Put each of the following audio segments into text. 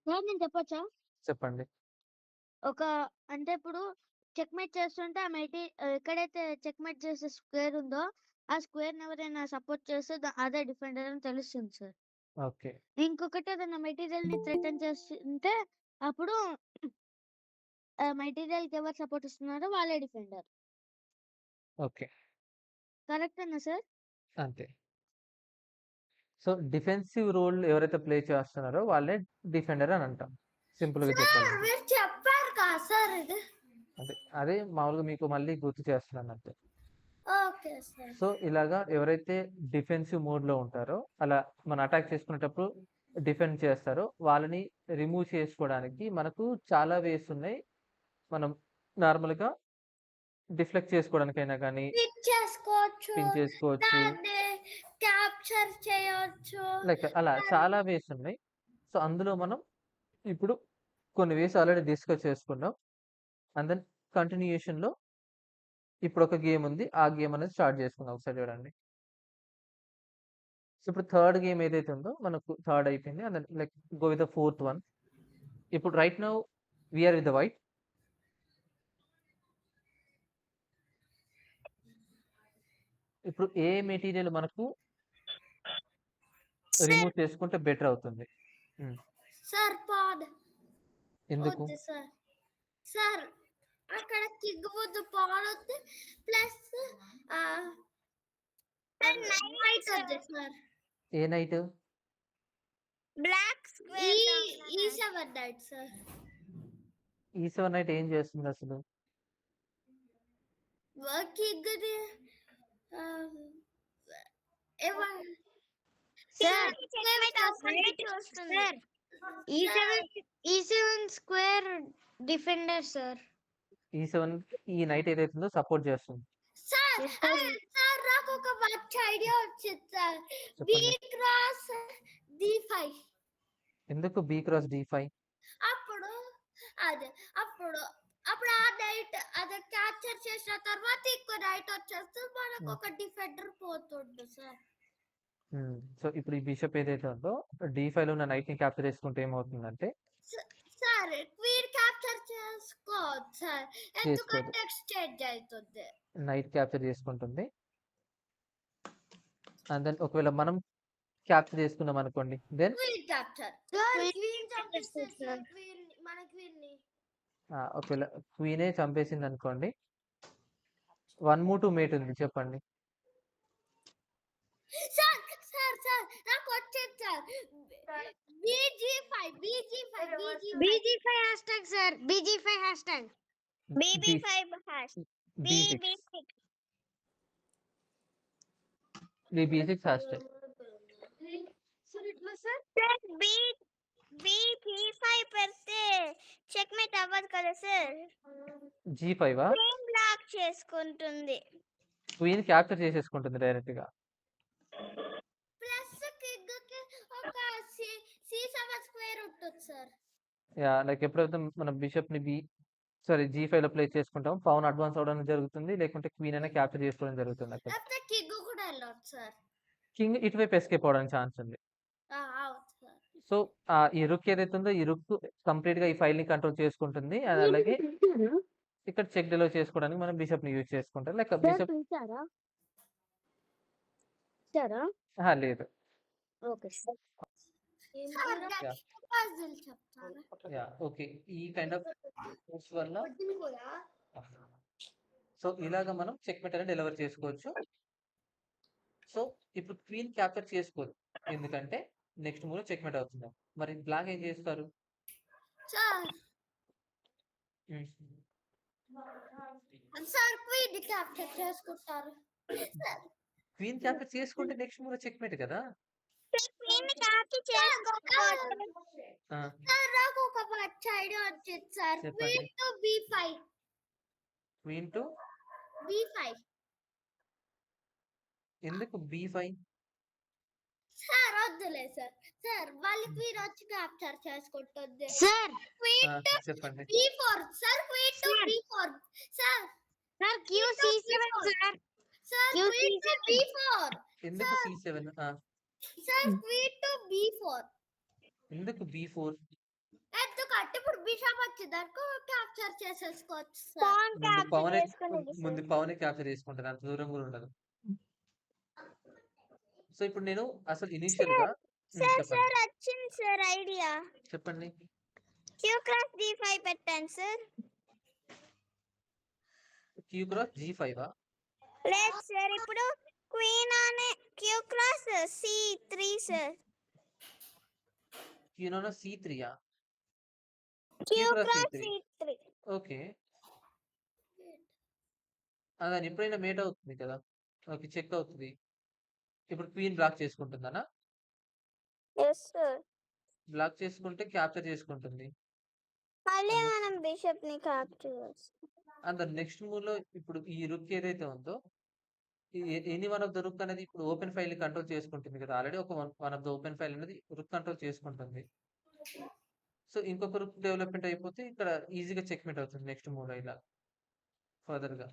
Sir నేను చెప్పొచ్చా? చెప్పండి. అంటే ఇప్పుడు చెక్‌మేట్ చేస్తుంటే ఎక్కడైతే చెక్‌మేట్ చేసే స్క్వేర్ ఉందో, ఆ స్క్వేర్‌ని ఎవరైనా సపోర్ట్ చేస్తే అదే డిఫెండర్ అని తెలుస్తుంది సార్. ఓకే. ఇంకొకటి ఏదైనా మెటీరియల్‌ని థ్రెటన్ చేస్తుంటే అప్పుడు మెటీరియల్‌కి ఎవరు సపోర్ట్ ఇస్తున్నారో వాళ్ళే డిఫెండర్. ఓకే. కరెక్టేనా సార్? అంతే. సో, డిఫెన్సివ్ రోల్ ఎవరైతే ప్లే చేస్తున్నారో వాళ్ళే డిఫెండర్ అని అంటాం. సింపుల్‌గా సార్ చెప్పాలంటే. మీరు చెప్పారు కదా సార్ ఇది. అదే మామూలుగా మీకు మళ్ళీ గుర్తు చేస్తున్నాను అంతే. Okay sir. సో, ఇలాగా ఎవరైతే డిఫెన్సివ్ మోడ్‌లో ఉంటారో, అలా మనం అటాక్ చేసుకునేటప్పుడు డిఫెండ్ చేస్తారో, వాళ్ళని రిమూవ్ చేసుకోవడానికి మనకు చాలా వేస్ ఉన్నాయి. మనం నార్మల్‌గా డిఫ్లెక్ట్ చేసుకోవడానికైనా గానీ, పిక్ చేసుకోవచ్చు, పిన్ చేసుకోవచ్చు. దాన్ని క్యాప్చర్ చేయొచ్చు. లైక్ అలా చాలా వేస్ ఉన్నాయి. సో, అందులో మనం ఇప్పుడు కొన్ని వేస్ ఆల్రెడీ డిస్కస్ చేసుకున్నాం. అండ్ దెన్ కంటిన్యూయేషన్‌లో ఇప్పుడొక గేమ్ ఉంది. ఆ గేమ్ అనేది స్టార్ట్ చేసుకుందాం. ఒకసారి చూడండి. సో, ఇప్పుడు థర్డ్ గేమ్ ఏదైతే ఉందో మనకు థర్డ్ అయిపోయింది. And then like go with the fourth one. ఇప్పుడు right now we are with the white. ఇప్పుడు ఏ మెటీరియల్ మనకు రిమూవ్ చేసుకుంటే బెటర్ అవుతుంది? సార్ పాడ్ ఎందుకు? వద్దు సార్. సార్ అక్కడ కిగ్ వద్దు, పాడ్ వద్దు, ప్లస్ వైట్ వద్దు సార్. ఏ knight? Black square E7 knight sir. E7 knight ఏం చేస్తుంది అసలు? కిగ్ the sir E7 square defender sir. E7 ఈ నైట్ ఏదైతే ఉందో సపోర్ట్ చేస్తుంది. సార్ సార్ నాకు ఒక మంచి ఐడియా వచ్చింది సార్. బి చెప్పండి. Cross D5. ఎందుకు B క్రాస్ D5? అప్పుడు అదే అప్పుడు అప్పుడు ఆ నైట్ అదే క్యాప్చర్ చేసిన తర్వాత ఇంకో నైట్ వచ్చేస్తే మనకు ఒక డిఫెండర్ పోతుండు సార్. సో, ఇప్పుడు ఈ బిషప్ ఏదైతే ఉందో D5లో ఉన్న నైట్‌ని క్యాప్చర్ చేసుకుంటే ఏమవుతుందంటే సార్ క్వీన్ క్యాప్చర్ చేసుకోవచ్చు సార్, ఎందుకంటే ఎక్స్చేంజ్ అవుతుంది. నైట్ క్యాప్చర్ చేసుకుంటుంది. అండ్ దెన్ ఒకవేళ మనం క్యాప్చర్ చేసుకున్నాం అనుకోండి. దెన్ క్వీన్ క్యాప్చర్ క్వీన్ చంపేస్తారు సార్. క్వీన్ మన క్వీన్ ని ఒకవేళ క్వీనే చంపేసింది అనుకోండి. 1 మూవ్ 2 మేట్ ఉంది చెప్పండి. సార్ సార్ సార్ నాకు వచ్చింది sir. BG5 BG5 hashtag sir. BG5 hashtag. BB5 hash B6 B6 hashtag. Sir ఎట్లా సార్? B5 పెడితే చెక్మేట్ అవ్వదు కదా సార్. G5 క్వీన్ బ్లాక్ చేసుకుంటుంది. క్వీన్ క్యాప్చర్ చేసేసుకుంటుంది డైరెక్ట్‌గా. ప్లస్ కింగ్ కి ఒక C7 స్క్వేర్ ఉంటుంది సార్. లైక్ ఎప్పుడైతే మనం బిషప్‌ని G5లో ప్లేస్ చేసుకుంటాం. పవన్ అడ్వాన్స్ అవ్వడం జరుగుతుంది. లేకుంటే క్వీన్ అయినా క్యాప్చర్ చేసుకోవడం జరుగుతుంది అక్కడ. లేకపోతే కింగ్ కూడా వెళ్ళొచ్చు సార్. కింగ్ ఇటువైపు ఎస్కేప్ అవ్వడానికి ఛాన్స్ ఉంది. అవును సార్. సో, ఈ రుక్ ఏదైతే ఉందో ఈ రుక్ కంప్లీట్‌గా ఈ ఫైల్‌ని కంట్రోల్ చేసుకుంటుంది. అండ్ అలాగే ఇక్కడ చెక్ డిలో చేసుకోవడానికి మనం బిషప్‌ని యూజ్ చేసుకుంటాం. లైక్ బిషప్ ఇచ్చారా? లేదు. Okay sir. Sir next puzzle చెప్తారా? ఓకే. ఈ కైండ్ ఆఫ్ మూవ్స్ వల్ల సో, ఇలాగ మనం చెక్‌మేట్ అనేది డెలివర్ చేసుకోవచ్చు. సో, ఇప్పుడు క్వీన్ క్యాప్చర్ చేసుకోదు. ఎందుకంటే నెక్స్ట్ మూవ్‌లో చెక్‌మేట్ అవుతుంది. మరి బ్లాక్ ఏం చేస్తారు? సార్ సార్ క్వీన్ క్యాప్చర్ చేసుకుంటారు. క్వీన్ క్యాప్చర్ చేసుకుంటే నెక్స్ట్ మూవ్‌లో చెక్‌మేట్ కదా! క్వీన్ క్యాప్చర్ చేసుకోకపోతే సార్ నాకు ఒక మంచి ఐడియా వచ్చింది sir. Queen to B5. Queen to B5 ఎందుకు B5? సార్ వద్దులే సార్. సార్ మళ్ళీ క్వీన్ వచ్చి క్యాప్చర్ చేసుకుంటుంది. సార్ క్వీన్ టు చెప్పండి. B4 sir. Queen to B4 sir. Sir QC7 sir. Sir queen to B4 ఎందుకు C7? Sir. Queen to B4 ఎందుకు B4? ఎందుకంటే ఇప్పుడు బిషప్ వచ్చేదాకా క్యాప్చర్ చేసేసుకోవచ్చు సార్. పాన్ ముందు క్యాప్చర్ పవనే చేసుకునేది ముందు సార్. పవనే క్యాప్చర్ చేసుకుంటది. అంత దూరం కూడా ఉండదు. సో ఇప్పుడు నేను అసలు ఇనీషియల్‌గా సార్ చెప్పండి. సార్ వచ్చింది సార్ ఐడియా. చెప్పండి. క్యూ క్రాస్ D5 పెట్టాను సార్. Q cross G5ఆ? లేదు సార్, ఇప్పుడు క్వీన్ అనే క్యూ క్రాస్ C3 సార్. క్యూనోన C3ఆ? Q cross cross C3. C3. Okay. అదని ఎప్పుడైనా మేట్ అవుతుంది కదా! ఓకే. చెక్ అవుతది. ఇప్పుడు క్వీన్ బ్లాక్ చేసుకుంటుందనా? Yes sir. బ్లాక్ చేసుకుంటే క్యాప్చర్ చేసుకుంటుంది. మళ్ళీ అండ్ మనం బిషప్ ని క్యాప్చర్ చేస్తాం. అండ్ ద నెక్స్ట్ మూవ్‌లో ఇప్పుడు ఈ రుక్ ఏదైతే ఉందో, ఎనీ వన్ ఆఫ్ ద రుక్ అనేది ఇప్పుడు ఓపెన్ ఫైల్‌ని కంట్రోల్ చేసుకుంటుంది కదా! ఆల్రెడీ ఒక one of the open file అనేది రుక్ కంట్రోల్ చేసుకుంటుంది. సో, ఇంకొక రుక్ డెవలప్‌మెంట్ అయిపోతే ఇక్కడ ఈజీగా చెక్‌మేట్ అవుతుంది నెక్స్ట్ మూవ్‌లో ఇలా ఫర్దర్‌గా.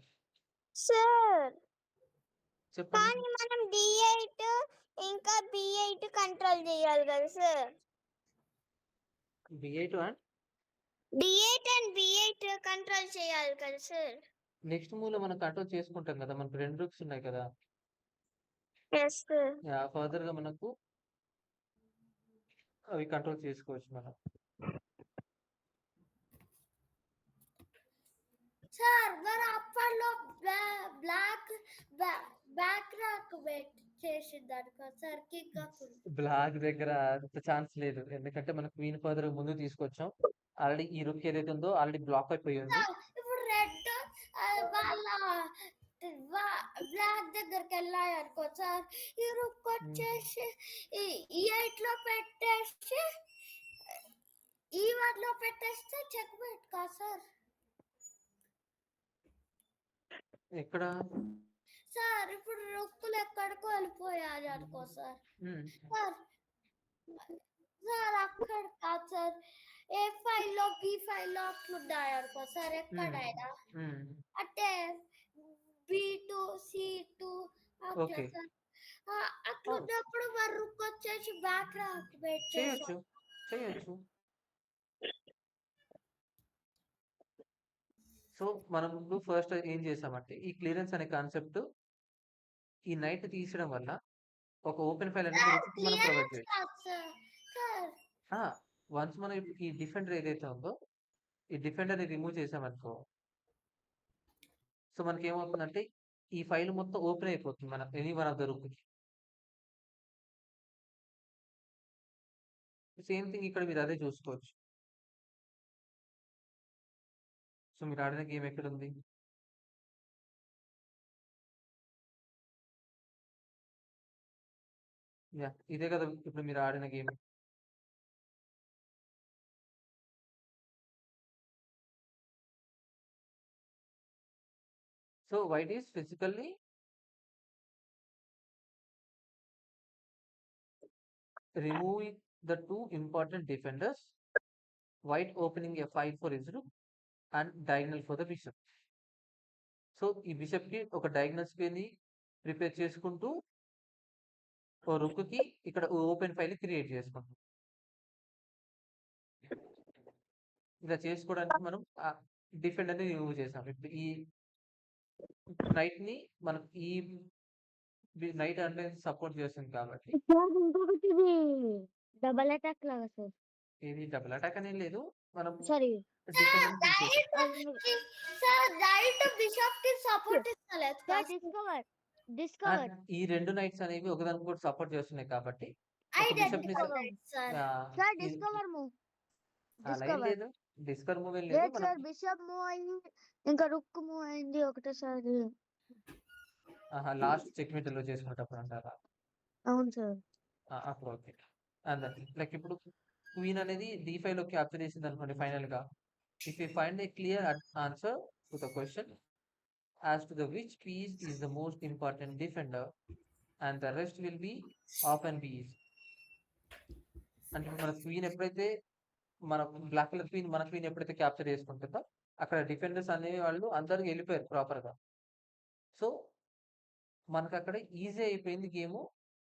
సార్ చెప్పండి. కానీ మనం D8 ఇంకా B8 కంట్రోల్ చేయాలి కదా sir. B8 and D8 and B8 control చేయాలి కదా సార్. నెక్స్ట్ మూవ్‌లో మనం కంట్రోల్ చేసుకుంటాం కదా! మనకు 2 రుక్స్ ఉన్నాయి కదా! Yes sir. యాహ్! ఫర్దర్‌గా మనకు అవి కంట్రోల్ చేసుకోవచ్చు మనం. సార్ మరి అప్పట్లో బ్లాక్ బ్యాక్ రాక్ చేసిందనుకో సార్ కిక్ అప్పుడు. బ్లాక్ దగ్గర అంత ఛాన్స్ లేదు. ఎందుకంటే మనం క్వీన్ ఫర్దర్‌గా ముందుకు తీసుకొచ్చాం. ఆల్రెడీ ఈ రుక్ ఏదైతే ఉందో ఆల్రెడీ బ్లాక్ అయిపోయి ఉంది. ఇప్పుడు రెడ్ వాళ్ళ బ్లాక్ దగ్గరికి వెళ్ళాయనుకో సార్, ఈ రుక్ వచ్చేసి ఈ 8 లో పెట్టేసి ఈ 1 లో పెట్టేస్తే చెక్ మేట్ కా సార్. ఎక్కడ? సార్ ఇప్పుడు రుక్కులు ఎక్కడికో వెళ్ళిపోయాయి అనుకో సార్. హ్మ్. సార్ సార్ అక్కడ కాదు సార్, A5 లో B5 లో అట్లున్నాయి అనుకో సార్ ఎక్కడైనా. హ్మ్. అంటే B2 C2 అట్లా ఓకే. సార్. అట్లున్నప్పుడు మరి రుక్ వచ్చేసి బ్యాక్ రాక్టివేట్ చేయొచ్చు. చేయొచ్చు. సో, మనం ఇప్పుడు ఫస్ట్ ఏం చేసామంటే ఈ క్లియరెన్స్ అనే కాన్సెప్ట్ ఈ నైట్ తీసేయడం వల్ల ఒక ఓపెన్ ఫైల్ అనేది రుక్‌కి మనం ప్రొవైడ్ చేయొచ్చు. సార్. ఆ! వన్స్ మనం ఇప్పుడు ఈ డిఫెండర్ ఏదైతే ఉందో, ఈ డిఫెండర్‌ని రిమూవ్ చేసామనుకో సో, మనకేమవుతుందంటే ఈ ఫైల్ మొత్తం ఓపెన్ అయిపోతుంది మన ఎనీ వన్ ఆఫ్ ద రుక్‌కి. సేమ్ థింగ్ ఇక్కడ మీరు అదే చూసుకోవచ్చు. సో, మీరు ఆడిన గేమ్ ఎక్కడుంది? యాహ్! ఇదే కదా ఇప్పుడు మీరు ఆడిన game. So, white is physically removing the two important defenders, white opening a fight for his rook and diagonal for the bishop. So, ఈ బిషప్‌కి ఒక డయాగనల్ స్క్వేర్‌ని ప్రిపేర్ చేసుకుంటూ ఓ రుక్‌కి ఇక్కడ ఓపెన్ ఫైల్ క్రియేట్ చేసుకుంటాం. ఇలా చేసుకోవడానికి మనం డిఫెండర్‌ని రిమూవ్ చేసాం. ఇప్పుడు ఈ నైట్‌ని మనం ఈ నైట్ అంటే సపోర్ట్ చేస్తుంది కాబట్టి సార్ ఇంకొకటి ఇది డబల్ అటాక్ లాగా సార్. ఇది డబుల్ అటాక్ అనేం లేదు. మనం సారీ డిఫెండర్‌ని తీసేసాం. సార్ రైట్ బిషప్ కి సపోర్ట్ ఇస్తలేదు సార్ కదా. డిస్కవర్ అండ్ ఈ 2 నైట్స్ అనేవి ఒకదానికొకటి సపోర్ట్ చేస్తున్నాయి కాబట్టి ఒక బిషప్‌ని ఐడెంటికల్ రైట్ సార్. సార్ ఇది డిస్కవర్ మూవ్. అలా ఏం లేదు. డిస్కవర్ మూవ్ ఏం లేదు. లేదు మనం సార్ బిషప్ మూవ్ అయింది ఇంకా రుక్ మూవ్ అయింది ఒకటేసారి. లాస్ట్ చెక్‌మేట్‌లో చేసుకునేటప్పుడు అంటారా? అవును సార్. అప్పుడు ఓకే. అండ్ లైక్ ఇప్పుడు క్వీన్ అనేది D5లో క్యాప్చర్ చేసిందనుకోండి ఫైనల్‌గా. If you find a clear answer to the question as to the which piece is the most important defender and the rest will be off and be easy. అంటే ఇప్పుడు మన queen ఎప్పుడైతే మన black colour queen మన queen ఎప్పుడైతే capture చేసుకుంటుందో అక్కడ defenders అనే వాళ్ళు అందరూ వెళ్ళిపోయారు ప్రాపర్‌గా. సో, మనకక్కడ ఈజీ అయిపోయింది గేము.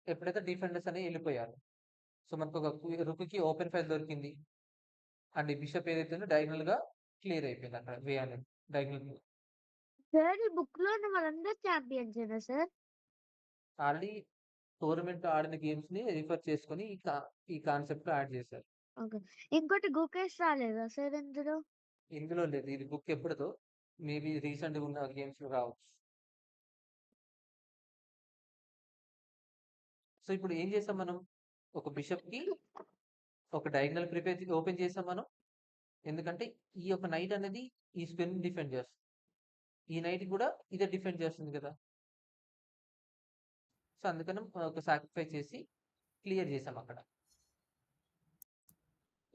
ఎప్పుడైతే డిఫెండర్స్ అనేవి వెళ్ళిపోయారు. సో, మనకొక రుక్‌కి ఓపెన్ ఫైల్ దొరికింది. అండ్ ఈ బిషప్ ఏదైతే ఉందో డయాగ్నల్ గా క్లియర్ అయిపోయింది అక్కడ వే అనేది డయాగ్నల్. సార్ ఈ బుక్ లో ఉన్న వాళ్ళందరూ ఛాంపియన్స్ ఏనా సార్? ఆల్రెడీ టోర్నమెంట్ ఆడిన గేమ్స్ ని రిఫర్ చేసుకొని ఈ కాన్సెప్ట్ యాడ్ చేశారు. ఓకే. ఇంకోటి గుకేష్ రాలేదా సార్ ఇందులో? ఇందులో లేదు, ఇది బుక్ ఎప్పుడుదో మేబీ రీసెంట్ గా ఉన్న గేమ్స్ లో రావచ్చు. సో ఇప్పుడు ఏం చేసాం మనం, ఒక బిషప్ కి ఒక డయాగ్నల్ ఓపెన్ చేసాం మనం. ఎందుకంటే ఈ యొక్క నైట్ అనేది ఈ స్క్వేర్ డిఫెండ్ చేస్తుంది, ఈ నైట్ కూడా ఇదే డిఫెండ్ చేస్తుంది కదా. సో అందుకని ఒక సాక్రిఫైస్ చేసి క్లియర్ చేసాం అక్కడ.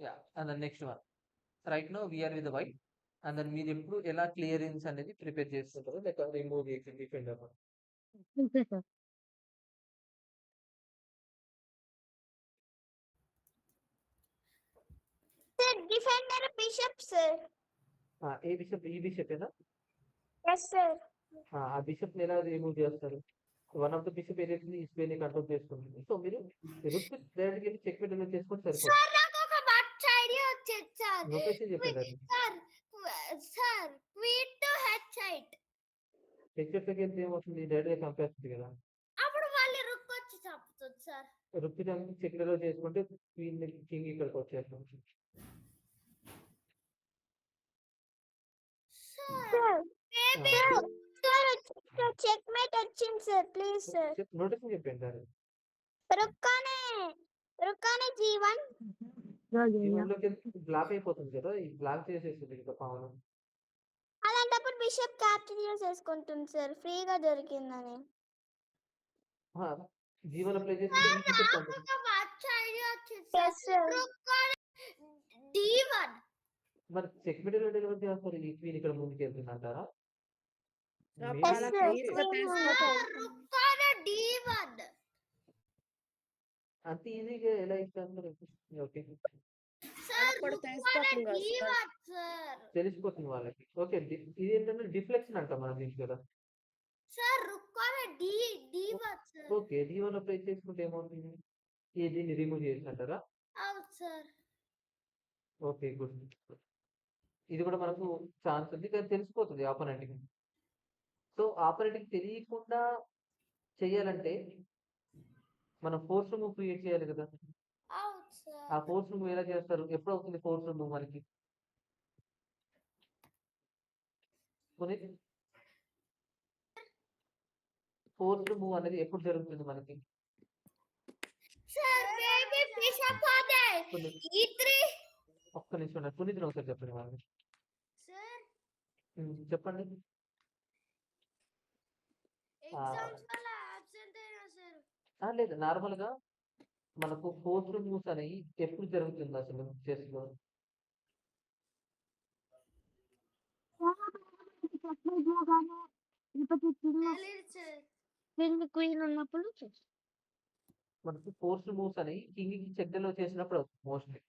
Yeah, and next one right no we're with white. And దాన్ని మీరు ఎప్పుడు ఎలా క్లియరెన్స్ అనేది ప్రిపేర్ చేస్తుంటారో లేక రిమూవ్ చేసి డిఫెండ్ అవ్వాలి. Okay sir. Sir defender bishop sir. ఏ బిషప్? ఈ బిషప్ ఏనా? Yes sir. ఆ బిషప్ ని ఎలా రిమూవ్ చేస్తారు? వన్ ఆఫ్ ద బిషప్ ఏదైతే ఈ స్క్వేర్ ని కంట్రోల్ చేసుకుంటుంది. సో మీరు రుక్ డైరెక్ట్ గా చెక్ పెట్టి చేసుకుంటే సరిపోతుంది. సార్ నాకు ఒక మంచి ఐడియా వచ్చింది సార్. లొకేషన్ చెప్పండి అది. సార్ క్వీన్ టు హెచ్8. హెచ్ఎఫ్కి వెళ్తే ఏమవుతుంది, డైరెక్ట్ గా చంపేస్తుంది కదా. అప్పుడు మళ్ళీ రుక్ వచ్చి చంపుతుంది సార్. రుక్ చెక్లలో చేసుకుంటే క్వీన్ కింగ్ ఇక్కడికి వచ్చేస్తాం. Sir maybe sir checkmate వచ్చింది సార్. ప్లీజ్ సార్ నోటీస్ చెప్పండి సార్. రుక్కానే G1. జీవన్లోకి బ్లాక్ అయిపోతుంది కదా, ఈ బ్లాక్ చేసేస్తుంది ఇంకా పావనం. అలాంటప్పుడు బిషప్ క్యాప్చర్ చేసేసుకుంటుంది సార్, ఫ్రీగా దొరికిందని. జీవన ప్లే చేసి ఈ బిషప్ నాకు ఒక మంచి ఐడియా వచ్చింది Yes, sir. సార్. రుక్ D1. మరి చెక్ మీటర్ డెలివరీ చేస్తారు, ఈ క్వీన్ ఇక్కడ ముందుకు వెళ్తుంది అంటారా? Yes, sir. రుక్ D1. అంత ఈజీగా ఎలా ఇస్తారు? ఓకే, సార్ రుక్ D1 సార్. తెలిసిపోతుంది వాళ్ళకి. ఓకే, ఇది ఏంటంటే డిఫ్లెక్షన్ అంటాం మనం దీనికి కదా. సార్ రుక్ D1 సార్. ఓకే, D1 లో ప్లే చేసుకుంటే ఏమవుతుంది, దీన్ని రిమూవ్ చేసి అంటారా? అవును సార్. Okay, good. ఇది కూడా మనకు ఛాన్స్ ఉంది, కానీ తెలిసిపోతుంది ఆపోనెంట్కి. సో ఆపోనెంట్కి తెలియకుండా చేయాలంటే మనం ఫోర్స్ మూవ్ క్రియేట్ చేయాలి కదా. అవును ఆ సార్. ఫోర్స్ మూవ్ ఎలా చేస్తారు, ఎప్పుడు అవుతుంది ఫోర్స్ మూవ్ మనకి? ఫోర్స్ మూవ్ అనేది ఎప్పుడు జరుగుతుంది మనకి? సార్ మేబీ బిషప్ అదే E3. ఒక్క నిమిషం పునీత్ ఒకసారి చెప్పండి వాళ్ళని. సార్ చెప్పండి. ఎగ్జామ్స్ వల్ల అబ్సెంట్ అయినా సార్. లేదు, నార్మల్ గా మనకు ఫోర్స్ మూవ్స్ అనేవి ఎప్పుడు జరుగుతుంది అసలు చెస్ లో? క్వీన్ ఉన్నప్పుడు మనకు ఫోర్స్ మూవ్స్ అనేవి కింగ్ కి చెడ్డలో చేసినప్పుడు మోస్ట్లీ,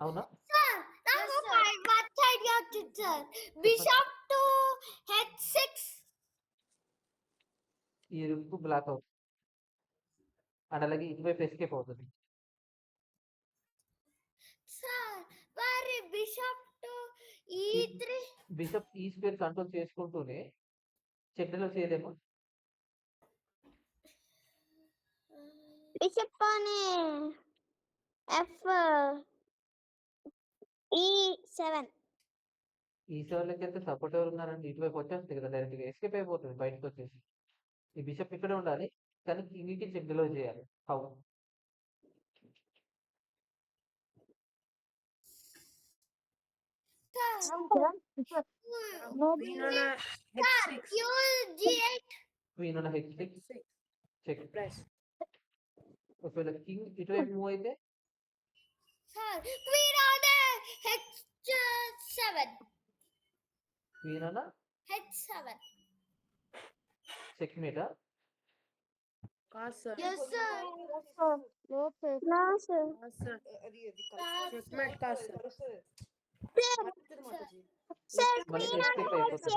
అవునా? సార్ నాకు ఒక మంచి ఐడియా వచ్చింది సార్. Bishop to H6. ఈ రుక్ బ్లాక్ అవుతుంది అండ్ అలాగే ఇటువైపు ఎస్కేప్ అవుతుంది. సార్ మరి bishop to E3. Bishop e square control చేసుకుంటూనే చెడ్డలో చేయలేమా? బిషప్ అనే E7. ఈ7 లకి వెళ్తే సపోర్ట్ ఎవరు ఉన్నారండి? ఇటువైపు వచ్చేస్తుంది కదా, డైరెక్ట్ గా ఎస్కేప్ అయిపోతుంది బయటకు వచ్చేసి. ఈ బిషప్ ఇక్కడే ఉండాలి, కానీ కింగ్కి చెడ్డలో చేయాలి. హౌ? క్వీన్ ఉన్న H6 చెక్. ఒకవేళ కింగ్ ఇటువైపు మూవ్ అయితే sir queen on H7. Queen అన్న H7. చెక్ మీటా? Yes sir. No sir. Checkmate का sir. Sir మనకి queen on escape అయిపోతుంది.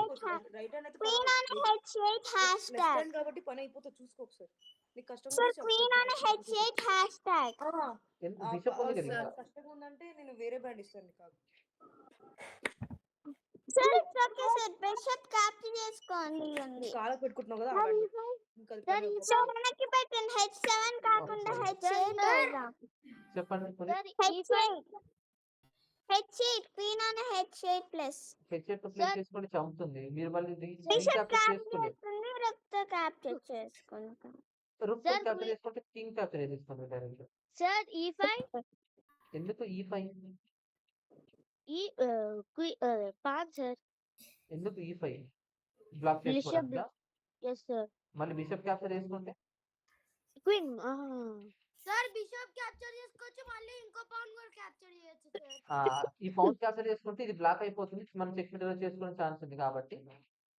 H8 queen on H8 hashtag. కాబట్టి పని అయిపోతే చూసుకో ఒకసారి. నీకు కష్టంగా Sir, ఉంటే చెప్పు, queen on చెప్పు. H8 hashtag. బిషప్ ఉంది కదా ఇంకా. కష్టంగా ఉందంటే నేను వేరే బ్యాండ్ ఇస్తాను నీకు. Sir, it's okay, sir. Bishop capture చేసుకోండి ఉంది. కాళ్ళకు పెట్టుకుంటున్నావు కదా, Sir, ఆ E5. బ్యాండ్. ఇంకా అది Sir, పని E5. సో మనకి పెట్టండి H7 కాకుండా sorry. H8 వేద్దాం. చెప్పండి Sir, E5. H8 queen on H8 plus. H eight play Sir. చేసుకొని చంపుతుంది. మీరు మళ్ళీ Bishop రీక్యాప్చర్ capture చేసుకోలేదు. చేస్తుంది, రక్త capture చేసుకుంటాం. రూక్ Sir, క్యాప్చర్ చేసుకుంటే కింగ్ క్యాప్చర్ చేసుకుంది డైరెక్ట్. Sir, E5. ఎందుకు E5? Pawn, sir. ఎందుకు E5? Black Bishop. చేసుకోవడానికి. Yes, sir. మళ్ళీ బిషప్ క్యాప్చర్ చేసుకుంటే Queen. సార్ బిషప్ క్యాప్చర్ చేసుకోవచ్చు, మళ్ళీ ఇంకో పౌన్ కూడా క్యాప్చర్ చేయొచ్చు సార్. ఈ పౌన్ క్యాప్చర్ చేసుకుంటే ఇది బ్లాక్ అయిపోతుంది. మనం చెక్ మీద చేసుకునే ఛాన్స్ ఉంది కాబట్టి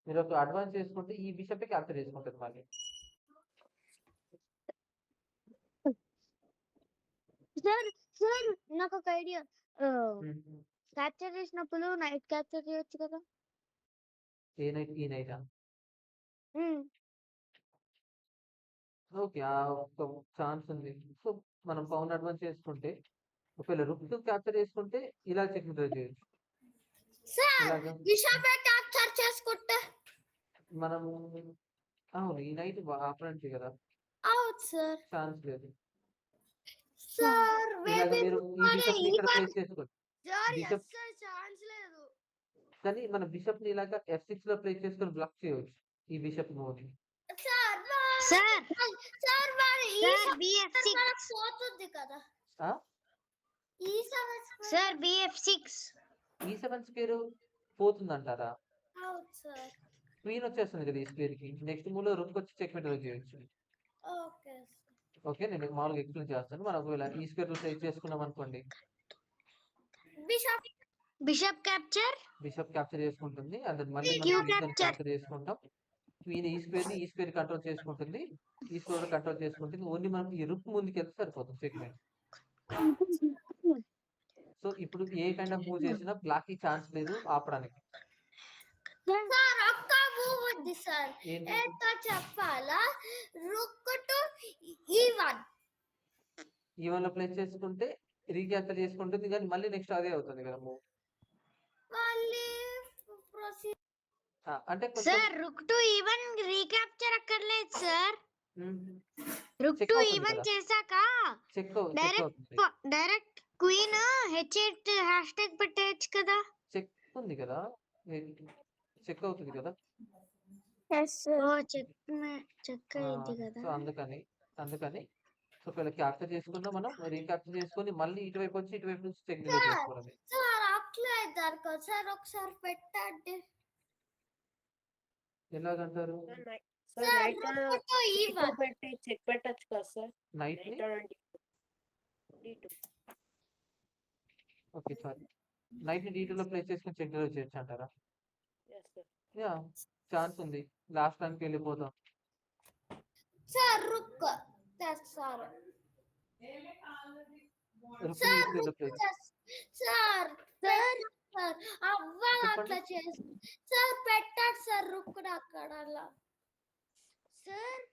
మీరు ఒక అడ్వాన్స్ చేసుకుంటే ఈ బిషప్ క్యాప్చర్ చేసుకుంటుంది మళ్ళీ. సార్ నాకు ఒక ఐడియా. క్యాప్చర్ చేసినప్పుడు నైట్ క్యాప్చర్ చేయొచ్చు కదా. ఏ నైట్? ఈ నైటా? ఓకే, ఒక ఛాన్స్ ఉంది. సో మనం పౌన్ అడ్వాన్స్ చేసుకుంటే ఒకవేళ రుక్ క్యాప్చర్ చేసుకుంటే ఇలా చెక్ మీద చేయొచ్చు. సార్ ఇలాగా బిషప్ క్యాప్చర్ చేసుకుంటే మనము అవును ఈ నైట్ ఆపరెంట్ కదా, అవుట్ సార్. ఛాన్స్ లేదు. సార్ ఇలాగ మేబీ మీరు ఈ బిషప్ ని ఇక్కడ ప్లేస్ చేసుకోవచ్చు. సార్ బిషప్ సార్ ఛాన్స్ లేదు. కానీ మన బిషప్ ని ఇలాగా F6 లో ప్లేస్ చేసుకొని బ్లాక్ చేయవచ్చు ఈ bishop move. Sir sir sir మరి సార్ BF6. పోతుంది కదా. ఆ ఈ సమస్య సార్ BF6. E7 స్క్వేర్ పోతుందంటారా? Out sir. క్వీన్ వచ్చేస్తుంది కదా ఈ స్క్వేర్ కి. నెక్స్ట్ మూవ్ లో రుక్ వచ్చి చెక్ మీద చేయొచ్చు. ఓకే ఓకే, నేను మామూలుగా ఎక్స్ప్లెయిన్ చేస్తాను. మనం ఒకవేళ ఈ స్క్వేర్ ప్లేస్ చేసుకున్నాం అనుకోండి, బిషప్ క్యాప్చర్. బిషప్ క్యాప్చర్ చేసుకుంటుంది. అది మళ్ళీ Q మనం capture. క్యాప్చర్ చేసుకుంటాం. క్వీన్ ఈ స్క్వేర్ కంట్రోల్ చేసుకుంటుంది, ఈ స్క్వేర్ కంట్రోల్ చేసుకుంటుంది. ఓన్లీ మనం ఈ రుక్ ముందుకు వెళ్తే సరిపోతుంది చెక్ మీద. సో ఇప్పుడు ఏ కైండ్ ఆఫ్ మూవ్ చేసినా బ్లాక్ కి ఛాన్స్ లేదు ఆపడానికి. సార్ ఒక్క మూవ్ ఉంది సార్. ఏంటి? ఎంత చెప్పాలా? రుక్ టు E1. ఈవెన్ లో ప్లేస్ చేసుకుంటే రీక్యాప్చర్ చేసుకుంటుంది, కానీ మళ్ళీ నెక్స్ట్ అదే అవుతుంది కదా మూవ్. మళ్ళీ ప్రొసీడ్. అంటే sir rook to even recapture అక్కర్లేదు సార్. రుక్ చెక్ టు అవుతుంది ఈవెన్ కదా, చేశాక చెక్ డైరెక్ట్ అవుతుంది. డైరెక్ట్ క్వీన్ H8 హ్యాష్ట్యాగ్ పెట్టేయచ్చు కదా. చెక్ ఉంది కదా, చెక్ అవుతుంది కదా. ఓ చెక్ అయింది కదా. సో అందుకని సో ఒకవేళ క్యాప్చర్ చేసుకున్నా మనం రీక్యాప్చర్ చేసుకొని మళ్ళీ ఇటువైపు వచ్చి ఇటువైపు నుంచి చెక్ చేసుకోవాలి. సార్ అట్లా అవుతారు సార్, ఒకసారి పెట్టండి. ఎలాగంటారు? సార్ రుక్ టు E1 పెట్టి చెక్ పెట్టచ్చు కదా సార్. నైట్ ని ఓకే సారీ నైట్ ని D2 లో ప్లేస్ చేసుకుని చెక్ చేయొచ్చు అంటారా? యా, ఛాన్స్ ఉంది. లాస్ట్ టైంకి వెళ్ళిపోతాం. Sir rook sir rook sir ని E3 లో ప్లేస్. సార్ సార్ సార్ అవ్వా అట్లా చేసి సార్ పెట్టాడు సార్ రుక్ అక్కడ అలా. సార్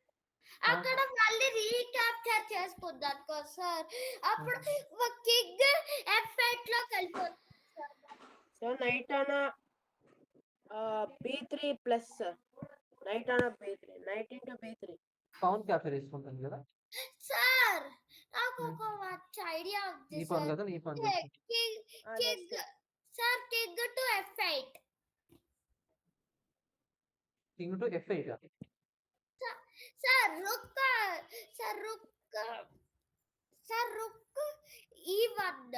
అక్కడ మళ్ళీ రీక్యాప్చర్ చేసుకుందాం కదా సార్. అప్పుడు కింగ్ F8 లోకి వెళ్ళిపోతుంది సో నైట్ ఆనా B3 ప్లస్ నైట్ ఆనా B3 knight into B3 pawn capture చేసుకుంటుంది కదా. సార్. నాకు ఒక మంచి ఐడియా ఉంది ఈ పౌన్ సార్. కదా, ఈ pawn king sir king to F8. King to F8. Sir rook sir rook sir rook E1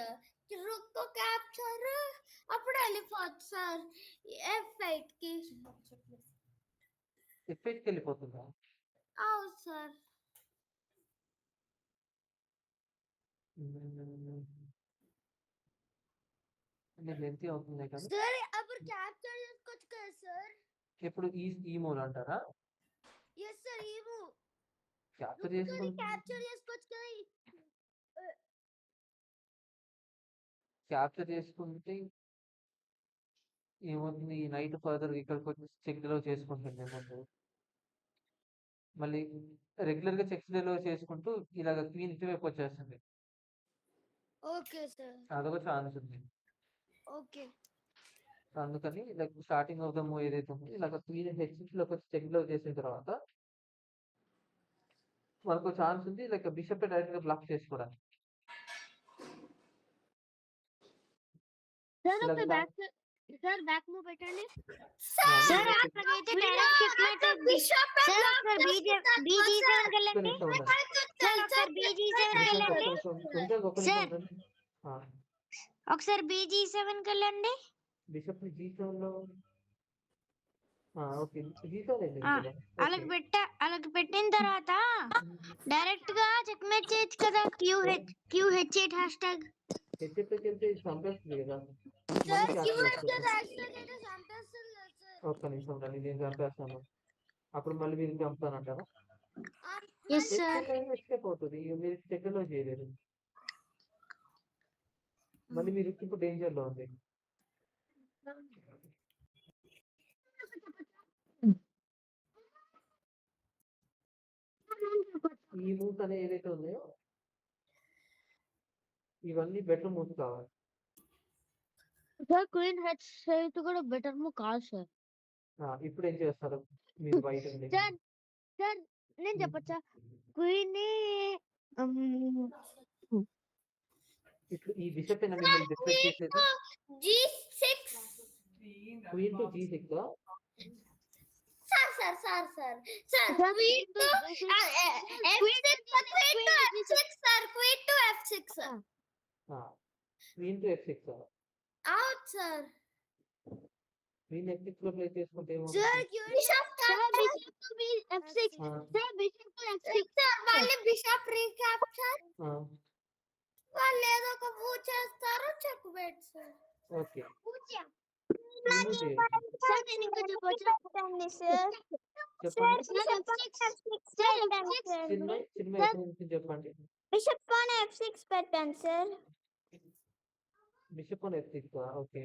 rook capture అప్పుడు వెళ్ళిపోతుంది సార్ F8 కి. F8 కి వెళ్ళిపోతుందా? అవును సార్. లెంతీ అవుతుంది కదా. సార్ అప్పుడు క్యాప్చర్ చేసుకోవచ్చు కదా సార్. ఎప్పుడు ఈ మూవ్ అంటారా? ఎస్ సార్ ఈ మూవ్ క్యాప్చర్ చేసుకుంటే క్యాప్చర్ చేసుకోవచ్చు కదా. క్యాప్చర్ చేసుకుంటే ఏమవుతుంది, నైట్ ఫర్దర్ ఇక్కడికి వచ్చి చెక్ లో చేసుకుంటుంది ముందు. మళ్ళీ రెగ్యులర్ గా చెక్స్ డెలో చేసుకుంటూ ఇలాగ క్వీన్ ఇటువైపు వచ్చేస్తుంది. Okay sir. అదొక ఛాన్స్ ఉంది. ఓకే. అందుకని like starting of the move ఏదైతే ఉందో ఇలాగ క్వీన్ హెచ్ లోకి వచ్చి చెక్ లో చేసిన తర్వాత మనకు ఛాన్స్ ఉంది లైక్ బిషప్ డైరెక్ట్ గా బ్లాక్ చేసుకోవడానికి. సార్ ఇలా ఒక బ్లాక్ బ్యాక్ మూవ్ పెట్టండి. సార్ సార్ అక్కడైతే డైరెక్ట్ చెక్మేట్ అవుద్ది. సార్ ఒకసారి BG7 వెళ్ళండి. సార్ ఒకసారి BG7 వెళ్ళండి. సార్ ఒకసారి BG7 వెళ్ళండి. బిషప్ ని G7 లో ఓకే G7 ఏంటి ఆ, ఇక్కడ? అలాగ పెట్టిన తర్వాత డైరెక్ట్ గా చెక్మేట్ చేయొచ్చు కదా. QH8 hash tag. హెచ్ఎఫ్కి వెళ్తే ఇది చంపేస్తుంది కదా. సార్ మళ్ళీ క్యూ క్యాప్చర్ ఎఫ్ వస్తుంది. హ్యాష్ట్యాగ్ అయితే చంపేస్తుంది కదా సార్. ఒక్క నిమిషం రండి, నేను చంపేస్తాను. అప్పుడు మళ్ళీ మీరు చంపుతానంటారా? Yes sir. ఎస్కేప్ అవుతుంది, ఇక మీరు చెక్కలో చేయలేరు. మళ్ళీ మీరు ఇప్పుడు డేంజర్ లో ఉంది. ఈ మూవ్స్ అనేవి ఏదైతే ఉన్నాయో ఇవన్నీ బెటర్ మూవ్స్ కావాలి. సార్ క్వీన్ H8 కూడా బెటర్ మూవ్ కాదు సార్. ఇప్పుడు ఏం చేస్తారు మీరు వైట్ ఉంది? సార్ నేను చెప్పచ్చా, క్వీన్ ని ఇప్పుడు ఈ బిషప్ అయినా మిమ్మల్ని డిస్ట్రాక్ట్ చేసేది. G6 queen to G6 sir sir sir sir sir sir, queen to Queen F6 queen to F6 sir queen to F6 sir. Queen to F6 out sir. Queen F6 లో play చేసుకుంటే sir bishop F6 sir bishop to F6 sir మళ్ళీ bishop recapture వాళ్ళు ఏదో ఒక move చేస్తారు checkmate sir. Okay sir నేను ఇంకా చెప్పొచ్చా? పెట్టండి సార్. చెప్పండి. సార్ చిన్న చెప్పండి. బిషప్ ఆన్ F6 పెట్టండి sir. Bishop on F6 okay.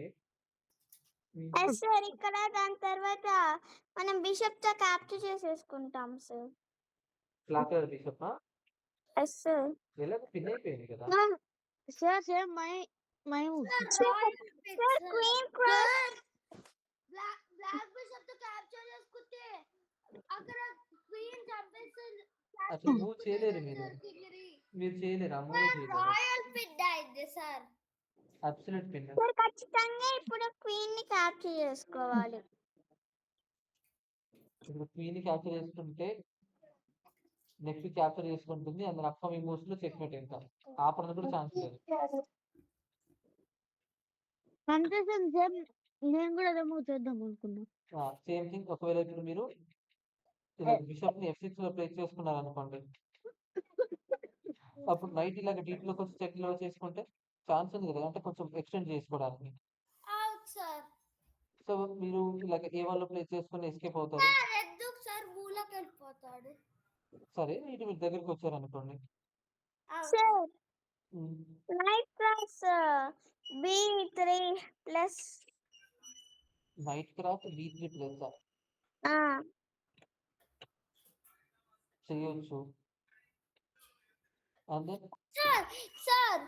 Yes sir. ఇక్కడ దాని తర్వాత మనం బిషప్ తో క్యాప్చర్ చేసేసుకుంటాం sir. Black bishop yes sir. ఎలా పిన్ అయిపోయింది కదా. Sir sir my move. Sir queen cross black bishop తో క్యాప్చర్ చేసుకుంటే అక్కడ క్వీన్ చంపేస్తుంది. అసలు మూవ్ చేయలేరు మీరు చేయలేరు. ఆ మూవ్ చేయలేరు. రాయల్ పిన్ అయింది సార్. Absolute pin. సార్ ఖచ్చితంగా ఇప్పుడు క్వీన్ ని క్యాప్చర్ చేసుకోవాలి. ఇప్పుడు క్వీన్ క్యాప్చర్ చేసుకుంటే నెక్స్ట్ క్యాప్చర్ చేసుకుంటుంది. అందులో అప్కమింగ్ మూవ్స్ లో చెక్ మేట్ ఇంకా ఆపడానికి కూడా ఛాన్స్ లేదు. అంటే సార్ నేను కూడా అదే మూవ్ చేద్దాం అనుకున్నా. Same thing. ఒకవేళ ఇప్పుడు మీరు బిషప్ ని F6 లో ప్లేస్ చేసుకున్నారు అనుకోండి, అప్పుడు నైట్ ఇలాగ డీప్ లోకి వచ్చి చెక్ లో చేసుకుంటే ఛాన్స్ ఉంది కదా, అంటే కొంచెం ఎక్స్టెండ్ చేసుకోవడానికి. Out sir. సో మీరు ఇలాగ A1 లో ప్లేస్ చేసుకుని ఎస్కేప్ అవుతారు. ఎందుకు సార్ మూలకి వెళ్ళిపోతాడు? సరే ఇటు మీరు దగ్గరికి వచ్చారు అనుకోండి. Sir knight cross B3 plus knight cross B3 plus చేయొచ్చు. అదే sir sir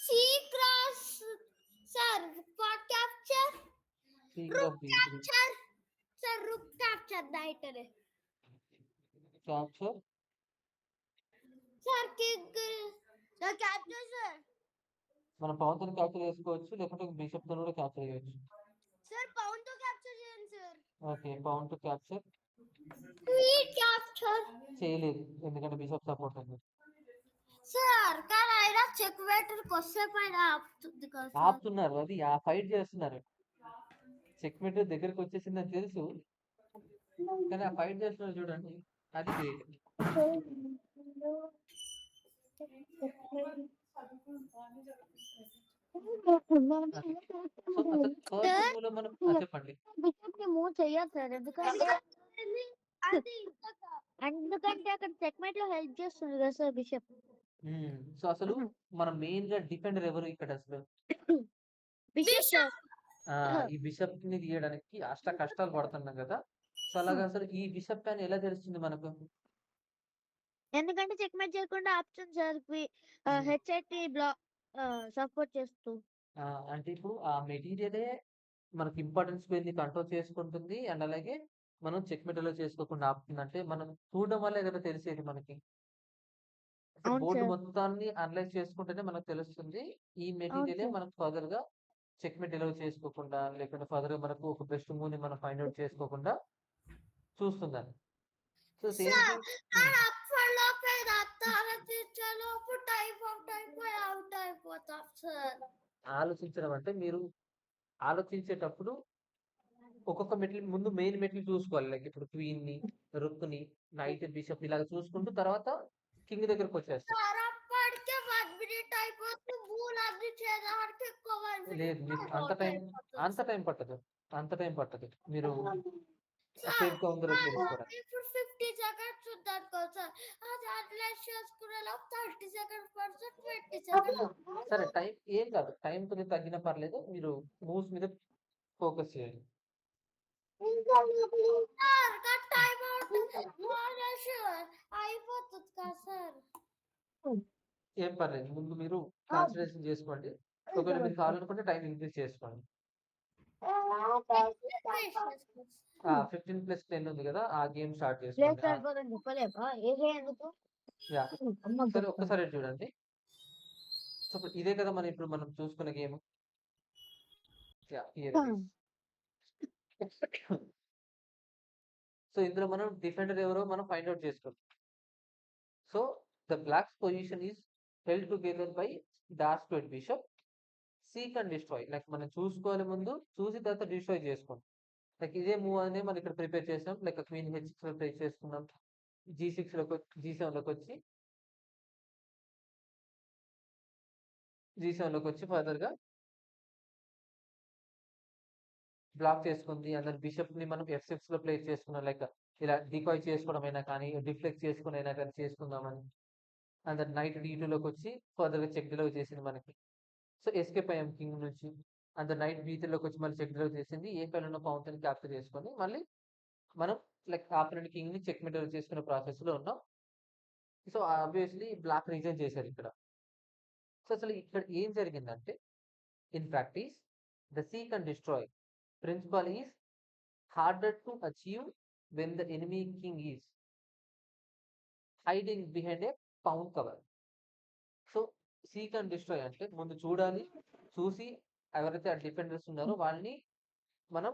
C cross sir what capture capture sir rook capture knight అనే capture sir king sir capture sir. మనం పవన్ తో క్యాప్చర్ చేసుకోవచ్చు, లేకుంటే బిషప్ తో కూడా క్యాప్చర్ చేయొచ్చు. సార్ పౌండ్ తో క్యాప్చర్ చేయండి sir. Okay pawn to capture queen capture చేయలేదు, ఎందుకంటే బిషప్ సపోర్ట్ ఉంది. సార్ కానీ అయినా చెక్ మేటర్కి వస్తే పైన ఆపుతుంది కదా సార్. ఆపుతున్నారు, అది ఆ ఫైట్ చేస్తున్నారు. చెక్ మేట్ దగ్గరికి వచ్చేసిందని తెలుసు, కానీ ఆ ఫైట్ చేస్తున్నారు చూడండి, అది గ్రేట్. చెప్పండి. బిషప్ ని మూవ్ చెయ్యాలి సార్, ఎందుకంటే అక్కడ చెక్మేట్ లో హెల్ప్ చేస్తుంది కదా సార్ బిషప్. సో అసలు మనం మెయిన్ గా డిఫెండర్ ఎవరు ఇక్కడ అసలు? బిషప్. ఈ బిషప్ ని తీయడానికి అష్ట కష్టాలు పడుతున్నాం కదా. సో అలాగా అసలు ఈ బిషప్ అని ఎలా తెలుస్తుంది మనకు? ఎందుకంటే చెక్మేట్ చేయకుండా ఆప్షన్ సార్కి హ్మ్. హెచ్ఐటి బ్లాక్ సపోర్ట్ చేస్తూ. అంటే ఇప్పుడు ఆ మెటీరియలే మనకి ఇంపార్టెన్స్ పోయింది కంట్రోల్ చేసుకుంటుంది. అండ్ అలాగే మనం చెక్‌మేట్ ఎలా చేసుకోకుండా ఆపుతుంది. అంటే మనం చూడడం వల్లే కదా తెలిసేది మనకి. అంటే అవును బోర్డ్ సార్. మొత్తాన్ని అనలైజ్ చేసుకుంటేనే మనకు తెలుస్తుంది. ఈ అవును మెటీరియలే సార్. మనకు ఫర్దర్‌గా చెక్‌మేట్ ఎలా చేసుకోకుండా, లేకుంటే ఫర్దర్‌గా మనకు ఒక బెస్ట్ మూవ్‌ని మనం ఫైండ్ ఔట్ చేసుకోకుండా చూస్తుందని. సో సేమ్ సార్ థింగ్ నేను అప్పటిలోపే ఇది ఆలోచించేలోపు టైం అవుట్ అయిపోతాం సార్. ఆలోచించడం అంటే మీరు ఆలోచించేటప్పుడు ఒక్కొక్క మెట్‌లు ముందు మెయిన్ మెట్‌లు చూసుకోవాలి. లైక్ ఇప్పుడు క్వీన్‌ని, రుక్‌ని, నైట్, బిషప్ ఇలాగ చూసుకుంటూ తర్వాత కింగ్ దగ్గరకొచ్చేస్తాం. సార్ అప్పటికే 1 మినిట్ అయిపోతుంది. మూలన్నీ చేయడానికి ఎక్కువ 1 లేదు మినిట్ మీకు అంత అవుట్ టైం అయిపోతుంది అంత టైం పట్టదు. అంత టైం పట్టదు. మీరు సార్. సేఫ్‌గా ఉందో తెలుసుకోవడానికి. ఇప్పుడు 50 సెకండ్స్ ఉందనుకో సార్. అది అనలైజ్ చేసుకునే లోపు 30 సెకండ్స్ పడుతుంది. 20 సెకండ్స్. సరే టైం ఏం కాదు. టైం కొంచెం తగ్గినా పర్లేదు. మీరు మూవ్స్ మీద ఫోకస్ చేయండి. సార్ కానీ టైం అనలైజ్ అయిపోతుంది కదా సార్. ఏం పర్లేదు. ముందు మీరు కాన్సంట్రేషన్ చేసుకోండి. ఒకవేళ మీరు కావాలనుకుంటే టైం ఇంక్రీజ్ చేసుకోండి. 15+10 ఉంది కదా! ఆ గేమ్ స్టార్ట్ లేదు చేసుకోండి. సార్ పోదని చెప్పలేదా? ఏహే ఎందుకు? యాహ్! అమ్మకు సరే చెప్తాను. ఒక్కసారి ఇటు చూడండి. సో ఇప్పుడు ఇదే కదా మనం చూసుకున్న game. Yeah! Here it is. So ఇందులో మనం డిఫెండర్ ఎవరో మనం ఫైండ్ ఔట్ చేసుకోవాలి. So the blocks position is held together by dark square bishop. Seek and destroy. Like మనం చూసుకోవాలి ముందు. చూసి తర్వాత డిస్ట్రాయ్ చేసుకోండి. లైక్ ఇదే మూవ్ అనేది మనం ఇక్కడ ప్రిపేర్ చేసాం. లైక్ క్వీన్ హెచ్6లో ప్లే చేసుకున్నాం. జీ6లోకి జీ7లోకి వచ్చి జీ7లోకి వచ్చి ఫర్దర్‌గా బ్లాక్ చేసుకుంది. అండ్ దెన్ బిషప్‌ని మనం ఎఫ్6లో ప్లేస్ చేసుకున్నాం. లైక్ ఇలా డికాయ్ చేసుకోవడమైనా కానీ, డిఫ్లెక్ట్ చేసుకొని అయినా కానీ చేసుకుందామని. అండ్ దెన్ నైట్ డి2లోకి వచ్చి ఫర్దర్‌గా చెక్ డిలే చేసింది మనకి. సో ఎస్కేప్ అయ్యాం కింగ్ నుంచి. అండ్ దెన్ నైట్ బి3లోకి వచ్చి మళ్ళీ చెక్ డిలే చేసింది. ఏ ఫైల్ ఉన్న పౌన్‌ని క్యాప్చర్ చేసుకొని మళ్ళీ మనం లైక్ ఆపోనెంట్ కింగ్‌ని చెక్‌మేట్ చేసుకునే ప్రాసెస్‌లో ఉన్నాం. సో ఆబ్వియస్‌లీ బ్లాక్ రిజైన్ చేశారు ఇక్కడ. సో అసలు ఇక్కడ ఏం జరిగిందంటే in practice the seek and destroy principal is harder to achieve when the enemy king is hiding behind a pawn cover. So seek and destroy అంటే ముందు చూడాలి. చూసి ఎవరైతే ఆ డిఫెండర్స్ ఉన్నారో వాళ్ళని మనం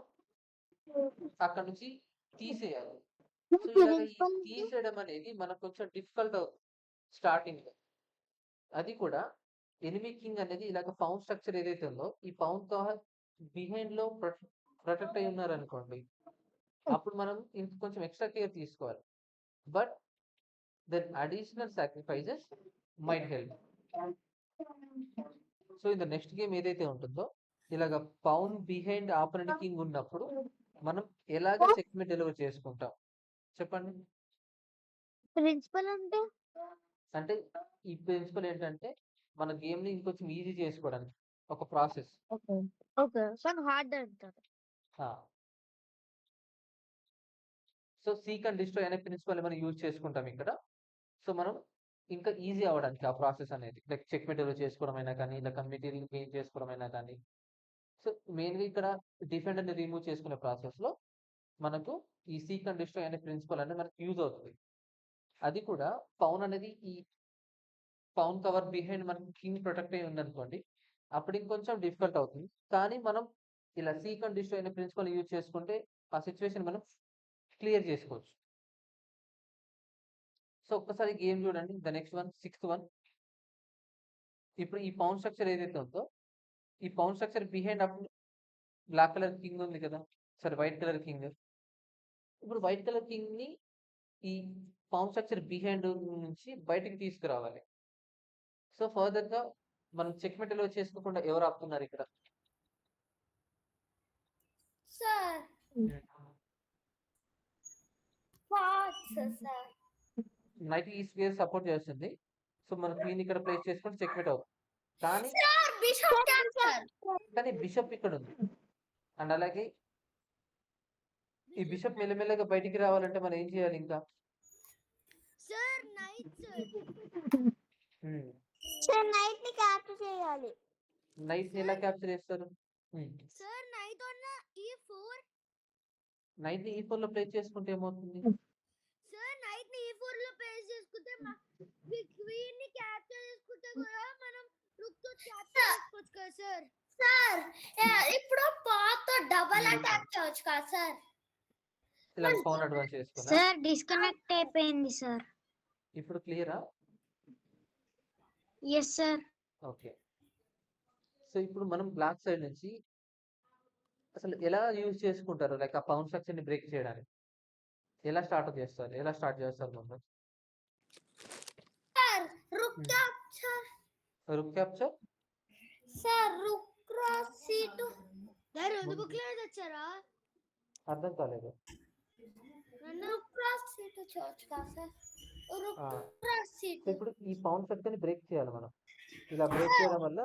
అక్కడి నుంచి తీసేయాలి. సో ఇలాగ ఈ తీసేయడం అనేది మనకు కొంచెం డిఫికల్ట్ స్టార్టింగ్‌లో. అది కూడా ఎనిమీ కింగ్ అనేది ఇలాగ పౌన్ స్ట్రక్చర్ ఏదైతే ఉందో ఈ పౌన్ కవర్ బిహైండ్‌లో ప్రొటెక్ట్ అయ్యి ఉన్నారనుకోండి. అప్పుడు మనం ఇంకొంచెం ఎక్స్‌ట్రా కేర్ తీసుకోవాలి. But then additional sacrifices might help. So in the next game ఏదైతే ఉంటుందో ఇలాగ పౌన్ బిహైండ్ ఆపోనెంట్ కింగ్ ఉన్నప్పుడు మనం ఎలాగ చెక్‌మేట్ డెలివర్ చేసుకుంటాం చెప్పండి? ప్రిన్సిపల్ అంటే అంటే ఈ ప్రిన్సిపల్ ఏంటంటే మన గేమ్‌ని ఇంకొంచెం ఈజీ చేసుకోవడానికి ఒక ప్రాసెస్. ఓకే. ఓకే. కానీ హార్డ్ అంటారు. ఆ! సో సీక్ అండ్ డిస్ట్రాయ్ అనే ప్రిన్సిపల్ మనం యూజ్ చేసుకుంటాం ఇక్కడ. సో మనం ఇంకా ఈజీ అవ్వడానికి ఆ ప్రాసెస్ అనేది. లైక్ చెక్‌మేట్ డెలివర్ చేసుకోవడం అయినా కానీ, ఇలా మెటీరియల్ గెయిన్ చేసుకోవడం అయినా కానీ. సో మెయిన్‌గా ఇక్కడ డిఫెండర్‌ని రిమూవ్ చేసుకునే ప్రాసెస్‌లో మనకు ఈ సీక్ అండ్ డిస్ట్రాయ్ అనే ప్రిన్సిపల్ అనేది మనకు యూజ్ అవుతది. అది కూడా పౌన్ అనేది ఈ పౌన్ కవర్ బిహైండ్ మనకి కింగ్ ప్రొటెక్ట్ అయ్యి ఉందనుకోండి. అప్పుడు ఇంకొంచెం డిఫికల్ట్ అవుతుంది. కానీ మనం ఇలా సీక్ అండ్ డిస్ట్రాయ్ అనే ప్రిన్సిపల్ యూజ్ చేసుకుంటే ఆ సిట్యుయేషన్ మనం క్లియర్ చేసుకోవచ్చు. సో ఒక్కసారి గేమ్ చూడండి. The next one sixth one. ఇప్పుడు ఈ పౌన్ స్ట్రక్చర్ ఏదైతే ఉందో ఈ పౌన్ స్ట్రక్చర్ బిహైండ్ అప్పుడు బ్లాక్ కలర్ కింగ్ ఉంది కదా! Sorry white colour king. ఇప్పుడు వైట్ కలర్ కింగ్‌ని ఈ పౌన్ స్ట్రక్చర్ బిహైండ్ నుంచి బయటికి తీసుకురావాలి. సో ఫర్దర్‌గా మనం చెక్‌మేట్ డెలివర్ చేసుకోకుండా ఎవరు ఆపుతున్నారు ఇక్కడ? సార్ పాట్స్ సార్. నైట్ ఈ స్క్వేర్ సపోర్ట్ చేస్తుంది. సో మన క్వీన్ ఇక్కడ ప్లేస్ చేసుకుంటే చెక్‌మేట్ అవుతుంది. కానీ సార్ బిషప్ క్యాప్చర్. కానీ బిషప్ ఇక్కడ ఉంది. అండ్ అలాగే ఈ బిషప్ మెల్లమెల్లగా బయటికి రావాలంటే మనం ఏం చేయాలి ఇంకా? Sir night sir. Sir night ని క్యాప్చర్ చేయాలి. నైట్‌ని ఎలా క్యాప్చర్ చేస్తారు? సార్ నైట్ ఉన్న E4. నైట్‌ని E4లో ప్లేస్ చేసుకుంటే ఏమవుతుంది? సార్ నైట్ ని E4 లో ప్లేస్ చేసుకుంటే క్వీన్ ని క్యాప్చర్ చేసుకుంటే కూడా మనం రుక్ తో క్యాప్చర్ చేసుకోవచ్చు కదా సార్. సార్ ఇప్పుడు పాత్ తో డబుల్ అటాక్ చేయొచ్చు కదా సార్. ఇలా పవన్ అడ్వాన్స్ చేసుకున్నా. సార్ డిస్కనెక్ట్ అయిపోయింది సార్. ఇప్పుడు క్లియరా? Yes sir. ఓకే. సో ఇప్పుడు మనం బ్లాక్ సైడ్ నుంచి అసలు ఎలా యూజ్ చేసుకుంటారు? లైక్ ఆ పవన్ స్ట్రక్చర్ ని బ్రేక్ చేయడానికి ఎలా స్టార్ట్ చేస్తారు? ఎలా స్టార్ట్ చేస్తారు ముందు? Sir rook capture. Rook capture? Sir rook cross c2. Sir రెండు బుక్ లో వచ్చారా? అర్థం కాలేదు. రుక్ క్రాస్ c2 చేయొచ్చు కదా sir. Rook cross so c2. ఇప్పుడు ఈ పవన్ స్ట్రక్చర్ ని బ్రేక్ చేయాలి మనం. ఇలా బ్రేక్ చేయడం వల్ల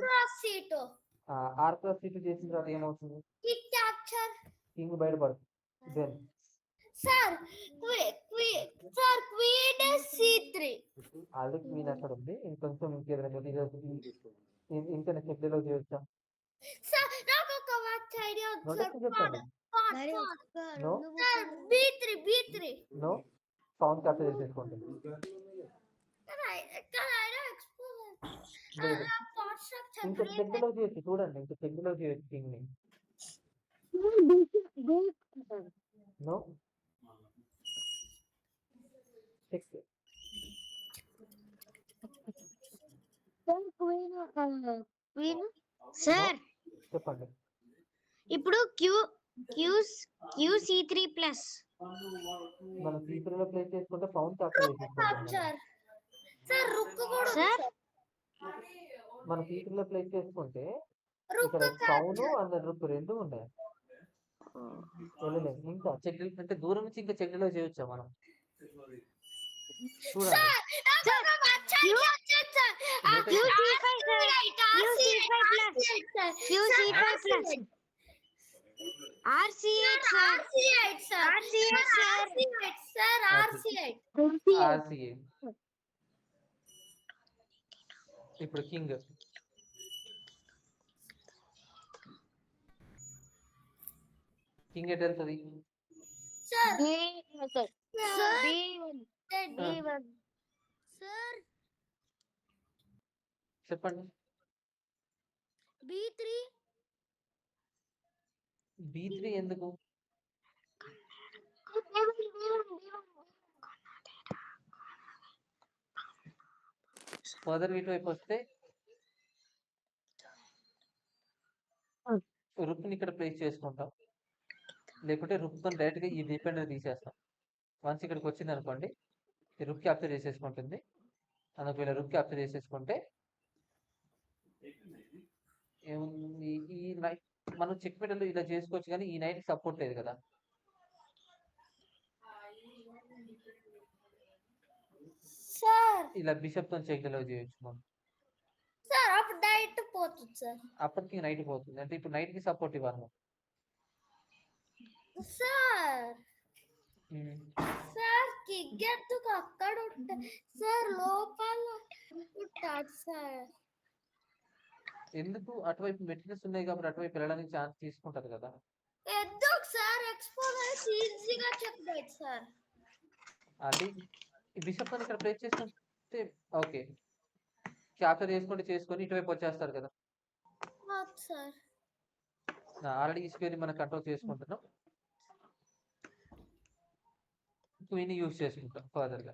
cross c2. Are cross c2 చేసిన తర్వాత ఏమవుతుంది? కిక్ క్యాప్చర్. కింగ్ బయటపడుతుంది. Then sir queen c3. Already queen అక్కడ ఉంది. ఇంకొంచెం ఇంకేదైనా ఇంకా చెక్లో చేయొచ్చా? సార్ నాకు ఒక వాచ్ ఐడియా ఉంది సార్. చెప్పండి. No sir b3. No pawn capture చేసేసుకోండి. లేదు ఇంకా చెక్లో చేయొచ్చు. చూడండి ఇంకా చెక్లో చేయొచ్చు కింగ్ ని. No check. క్వీన్ సార్ చెప్పండి. ఇప్పుడు QC3 ప్లస్ మనం C3లో ప్లేస్ చేసుకుంటే పవన్ క్యాప్చర్ చేసేసుకోండి. సార్ రుక్ కూడా సార్ మనం C3లో ప్లేస్ చేసుకుంటే రుక్ ఇక్కడ పవన్ అండ్ రుక్ రెండు ఉన్నాయి. వెళ్ళలేదు. ఇంకా చెక్ అంటే దూరం నుంచి ఇంకా చెక్లో చేయొచ్చా మనం? చూడండి. RC8 sir. RCA. ఇప్పుడు కింగ్ ఎట్ వెళ్తుంది? చెప్పండి. B3 ఎందుకు? ఫర్దర్ ఇటు వైపు వస్తే రుక్ ని ఇక్కడ ప్లేస్ చేసుకుంటాం. లేకుంటే రుక్ తో డైరెక్ట్ గా ఈ డిపెండర్ తీసేస్తాం. వన్స్ ఇక్కడికి వచ్చింది అనుకోండి రుక్ క్యాప్చర్ చేసేసుకుంటుంది. అందుకని రుక్ క్యాప్చర్ చేసేసుకుంటే ఏముంది? ఈ నైట్ మనం చెక్ మెటల్ ఇలా చేసుకోవచ్చు కానీ ఈ నైట్ సపోర్ట్ లేదు కదా. సార్ ఇలా బిషప్ తో చెక్ డెలివర్ చేయొచ్చు మనం. సార్ అప్పుడు నైట్ పోతుంది సార్. అప్పటికి నైట్ పోతుంది. అంటే ఇప్పుడు నైట్ కి సపోర్ట్ ఇవ్వాలి. సార్ సార్ కింగ్ ఎందుకు అక్కడ ఉంటా సార్? లోపల ఉంటాడు సార్. ఎందుకు? అటువైపు మెటీరియల్స్ ఉన్నాయి కాబట్టి అటువైపు వెళ్ళడానికి ఛాన్స్ తీసుకుంటారు కదా. ఎందుకు సార్? ఎక్స్పోజ్ అయితే ఈజీగా చెప్పలేదు సార్. అది బిషప్ అని ఇక్కడ ప్లేస్ చేసుకుంటే ఓకే క్యాప్చర్ చేసుకొని ఇటువైపు వచ్చేస్తారు కదా. సార్ ఆల్రెడీ ఈ స్క్వేర్ ని మనం కంట్రోల్ చేసుకుంటున్నాం. క్వీన్ యూజ్ చేసుకుంటాం ఫర్దర్ గా.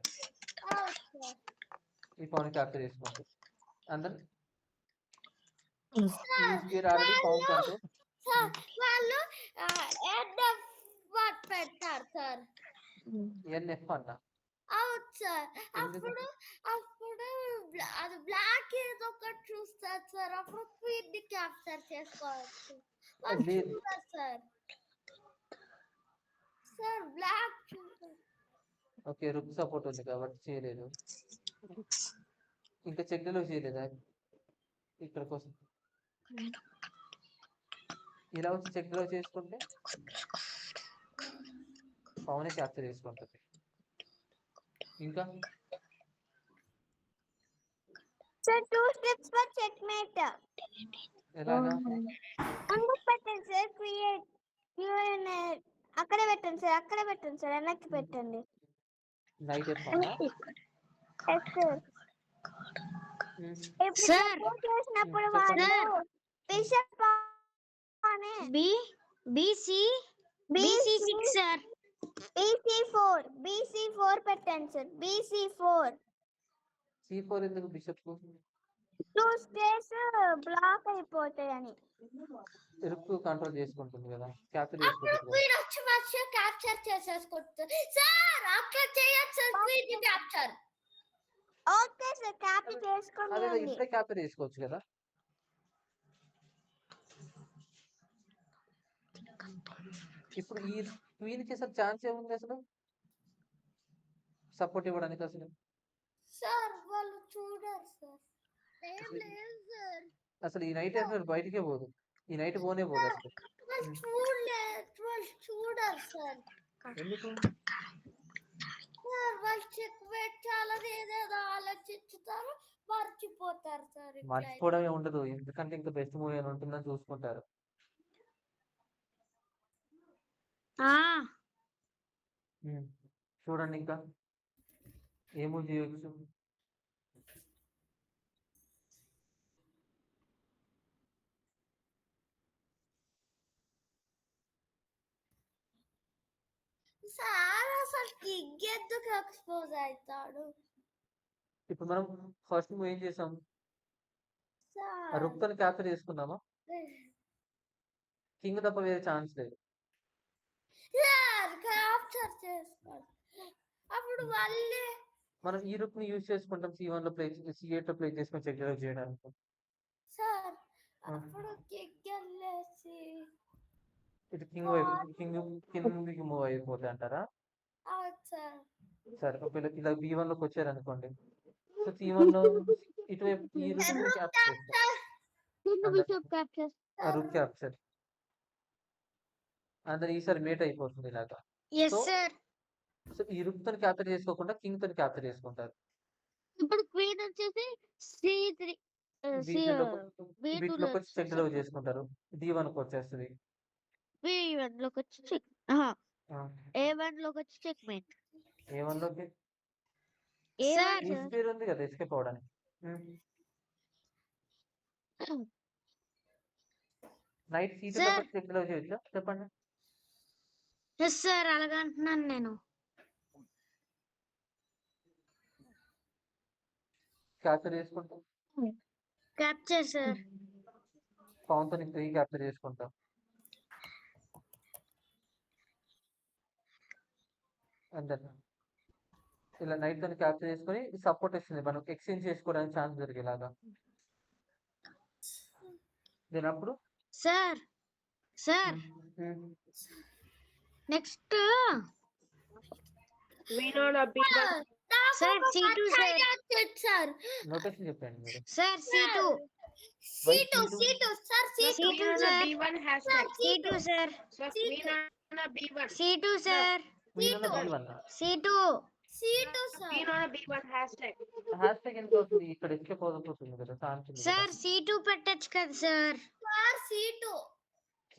ఈ పవన్ క్యాప్చర్ చేసుకుంటాం. అందరు ఈ స్క్వేర్ ఆల్రెడీ పవన్ కంట్రోల్. వాళ్ళు NF1 పెట్టారు సార్. NF అన్న. అవును సార్. అప్పుడు అది బ్లాక్ ఏదో ఒకటి చూస్తారు సార్. అప్పుడు క్వీన్ ని క్యాప్చర్ చేసుకోవచ్చు సార్. సార్ బ్లాక్ ఓకే రుక్ సపోర్ట్ ఉంది కాబట్టి చేయలేదు. ఇంకా చెక్లో చేయలేదా? ఇక్కడ కోసం ఇలా వచ్చి చెక్లో చేసుకుంటే పవనే క్యాప్చర్ చేసుకుంటుంది. ఇంకా సార్ 2 స్టెప్స్ ఫర్ చెక్మేట్. ఎలాగా? ముందుకు పెట్టండి సార్. క్రియేట్ అక్కడే పెట్టండి సార్, అక్కడే పెట్టండి సార్, వెనక్కి పెట్టండి. Night F S sir. ఇప్పుడు సార్. support చేసినప్పుడు చెప్పండి. వాళ్ళు బిషప్ అనే బీసీ 6 సార్. BC4 పెట్టండి సార్. BC4 C4 ఎందుకు బిషప్? 2 స్టేస్ బ్లాక్ అయిపోతాయని. రుక్ కంట్రోల్ చేసుకుంటుంది కదా, క్యాప్చర్ చేసుకుంటుంది కదా. క్వీన్ వచ్చి వచ్చి క్యాప్చర్ చేసేసుకుంటుంది సార్. అట్లా చేయొచ్చు sir. Queen capture. Okay sir, capture అదే చేసుకోండి. ఇప్పుడే క్యాప్చర్ చేసుకోవచ్చు కదా. ఇప్పుడు ఈ క్వీన్ కి అసలు ఛాన్స్ ఏముంది అసలు సపోర్ట్ ఇవ్వడానికి? అసలు సార్ వాళ్ళు చూడరు సార్. ఏం లేదు సార్. అసలు ఈ నైట్ అసలు బయటికే పోదు, ఈ నైట్ పోనే పోదు అసలు. వాళ్ళు చూడలేదు, వాళ్ళు చూడరు సార్. ఎందుకు? సార్ వాళ్ళు చెక్ పెట్టాలని ఏదేదో ఆలోచించుతారు, మర్చిపోతారు సార్. ఇట్లా మర్చిపోవడమే ఉండదు, ఎందుకంటే ఇంకా బెస్ట్ మూవీ అని ఉంటుందని చూసుకుంటారు. చూడండి ఇంకా ఏ మూవీ చేయొచ్చు. సార్ అసలు కింగ్ ఎందుకు ఎక్స్పోజ్ అవుతాడు ఇప్పుడు మనం ఫస్ట్ మూవీ ఏం చేసాం? సార్? రుక్తో క్యాప్చర్ చేసుకున్నామా? కింగ్ తప్ప వేరే ఛాన్స్ లేదు. సార్ క్యాప్చర్ చేసుకోండి. అప్పుడు మళ్ళీ మనం ఈ రుక్ ని యూజ్ చేసుకుంటాం C1 లో ప్లే, C8 లో ప్లే చేసుకొని చెక్ చేయడానికి. సార్ అప్పుడు కింగ్ వెళ్ళేసి ఇటు కింగ్ వైపు, కిందికి మూవ్ అయిపోతాయి అంటారా? అవును సార్. సరే, ఒకవేళ ఇలా B1 లోకి వచ్చారు అనుకోండి, సో C1 లో ఇటువైపు ఈ రుక్ ని క్యాప్చర్ చేస్తాం. రుక్ క్యాప్చర్ అందరు ఈసారి మేట్ అయిపోతుంది ఇలాగా. Yes sir. సో ఈ రుక్ తో క్యాప్చర్ చేసుకోకుండా కింగ్ తో క్యాప్చర్ చేసుకుంటారు. ఇప్పుడు క్వీన్ వచ్చేసి C3 B3 లోకి వచ్చి చెక్ డ్రైవ్ చేసుకుంటారు. D1 కి వచ్చేస్తుంది. B1 లోకి వచ్చి చెక్, A1 లోకి వచ్చి చెక్ మేట్. A1 లోకి సార్ ఈ స్పేర్ ఉంది కదా ఎస్కేప్ అవడానికి. నైట్ C2 లోకి వచ్చి చెక్ డ్రైవ్ చేయొచ్చా? చెప్పండి. ఎస్ సార్, అలాగే అంటున్నాను నేను. క్యాప్చర్ చేసుకుంటాం. Capture sir. పవన్ తో 3 క్యాప్చర్ చేసుకుంటాం. అందరు ఇలా నైట్ తో క్యాప్చర్ చేసుకుని సపోర్ట్ ఇస్తుంది, మనం ఎక్స్చేంజ్ చేసుకోవడానికి ఛాన్స్ దొరికేలాగా. దీని అప్పుడు sir next Queen on a B1. Sir C2 sir. Sir notation చెప్పండి మీరు. Sir C2 sir. Queen on a B1 hashtag. C2 sir. Queen on a B1. C2 sir. Queen on a B1. C2 sir. Queen on a B1 hashtag. Hashtag ఎంత అవుతుంది? ఇక్కడ escape అవుతుంది కదా chance ఉంది. Sir C2 పెట్టచ్చు కదా sir. Sir C2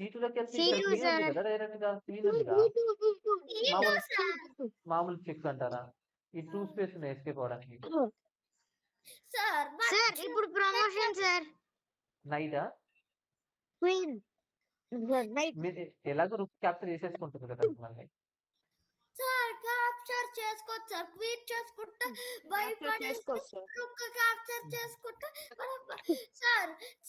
C2 లోకి వెళ్తే C2 ఇక్కడ queen ఉంది సార్. కదా, డైరెక్ట్ గా క్వీన్ ఉంది కదా. మామూలు చెక్ అంటారా? ఈ 2 స్పేస్ ఉన్నాయి ఎస్కేప్ అవడానికి. సార్ సార్ ఇప్పుడు ప్రమోషన్ సార్. నైటా క్వీన్ నైట్ మీరు ఎలాగో రుక్ క్యాప్చర్ చేసేసుకుంటుంది కదా మళ్ళీ. సార్ క్యాప్చర్ చేసుకోవచ్చు సార్. క్వీన్ చేసుకుంటా భయపడేసి చేసుకోవచ్చు. క్యాప్చర్ చేసుకుంటా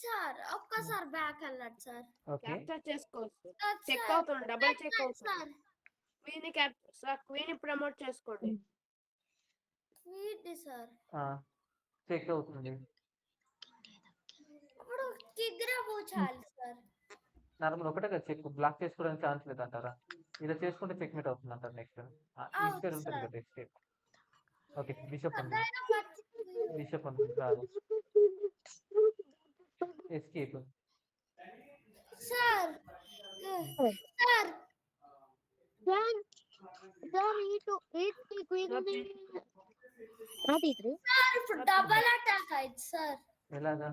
సార్ ఒక్కసారి బ్యాక్ వెళ్ళండి సార్. ఓకే, Capture చేసుకోవచ్చు. చెక్ అవుతుంది, డబుల్ చెక్ అవుతుంది. సార్ Queen ని capture, సార్ క్వీన్ ని ప్రమోట్ చేసుకోండి. క్వీన్ సార్ చెక్ అవుతుంది. ఇప్పుడు కింగ్ మూవ్ చేయాలి సార్. నార్మల్ ఒకటే కదా చెక్, బ్లాక్ చేసుకోవడానికి ఛాన్స్ లేదు అంటారా? ఇలా చేసుకుంటే చెక్ మేట్ అవుతుంది అంటారు. నెక్స్ట్ ఈ స్పేర్ ఉంటుంది కదా ఎస్కేప్. ఓకే, బిషప్ ఉంది, బిషప్ ఉంది కాదు ఎస్కేప్. సార్ సార్ ఈ క్వీన్ Sir, నాట్ ఈ3. సార్ ఇప్పుడు డబల్ అటాక్ అయింది సార్. ఎలాగా?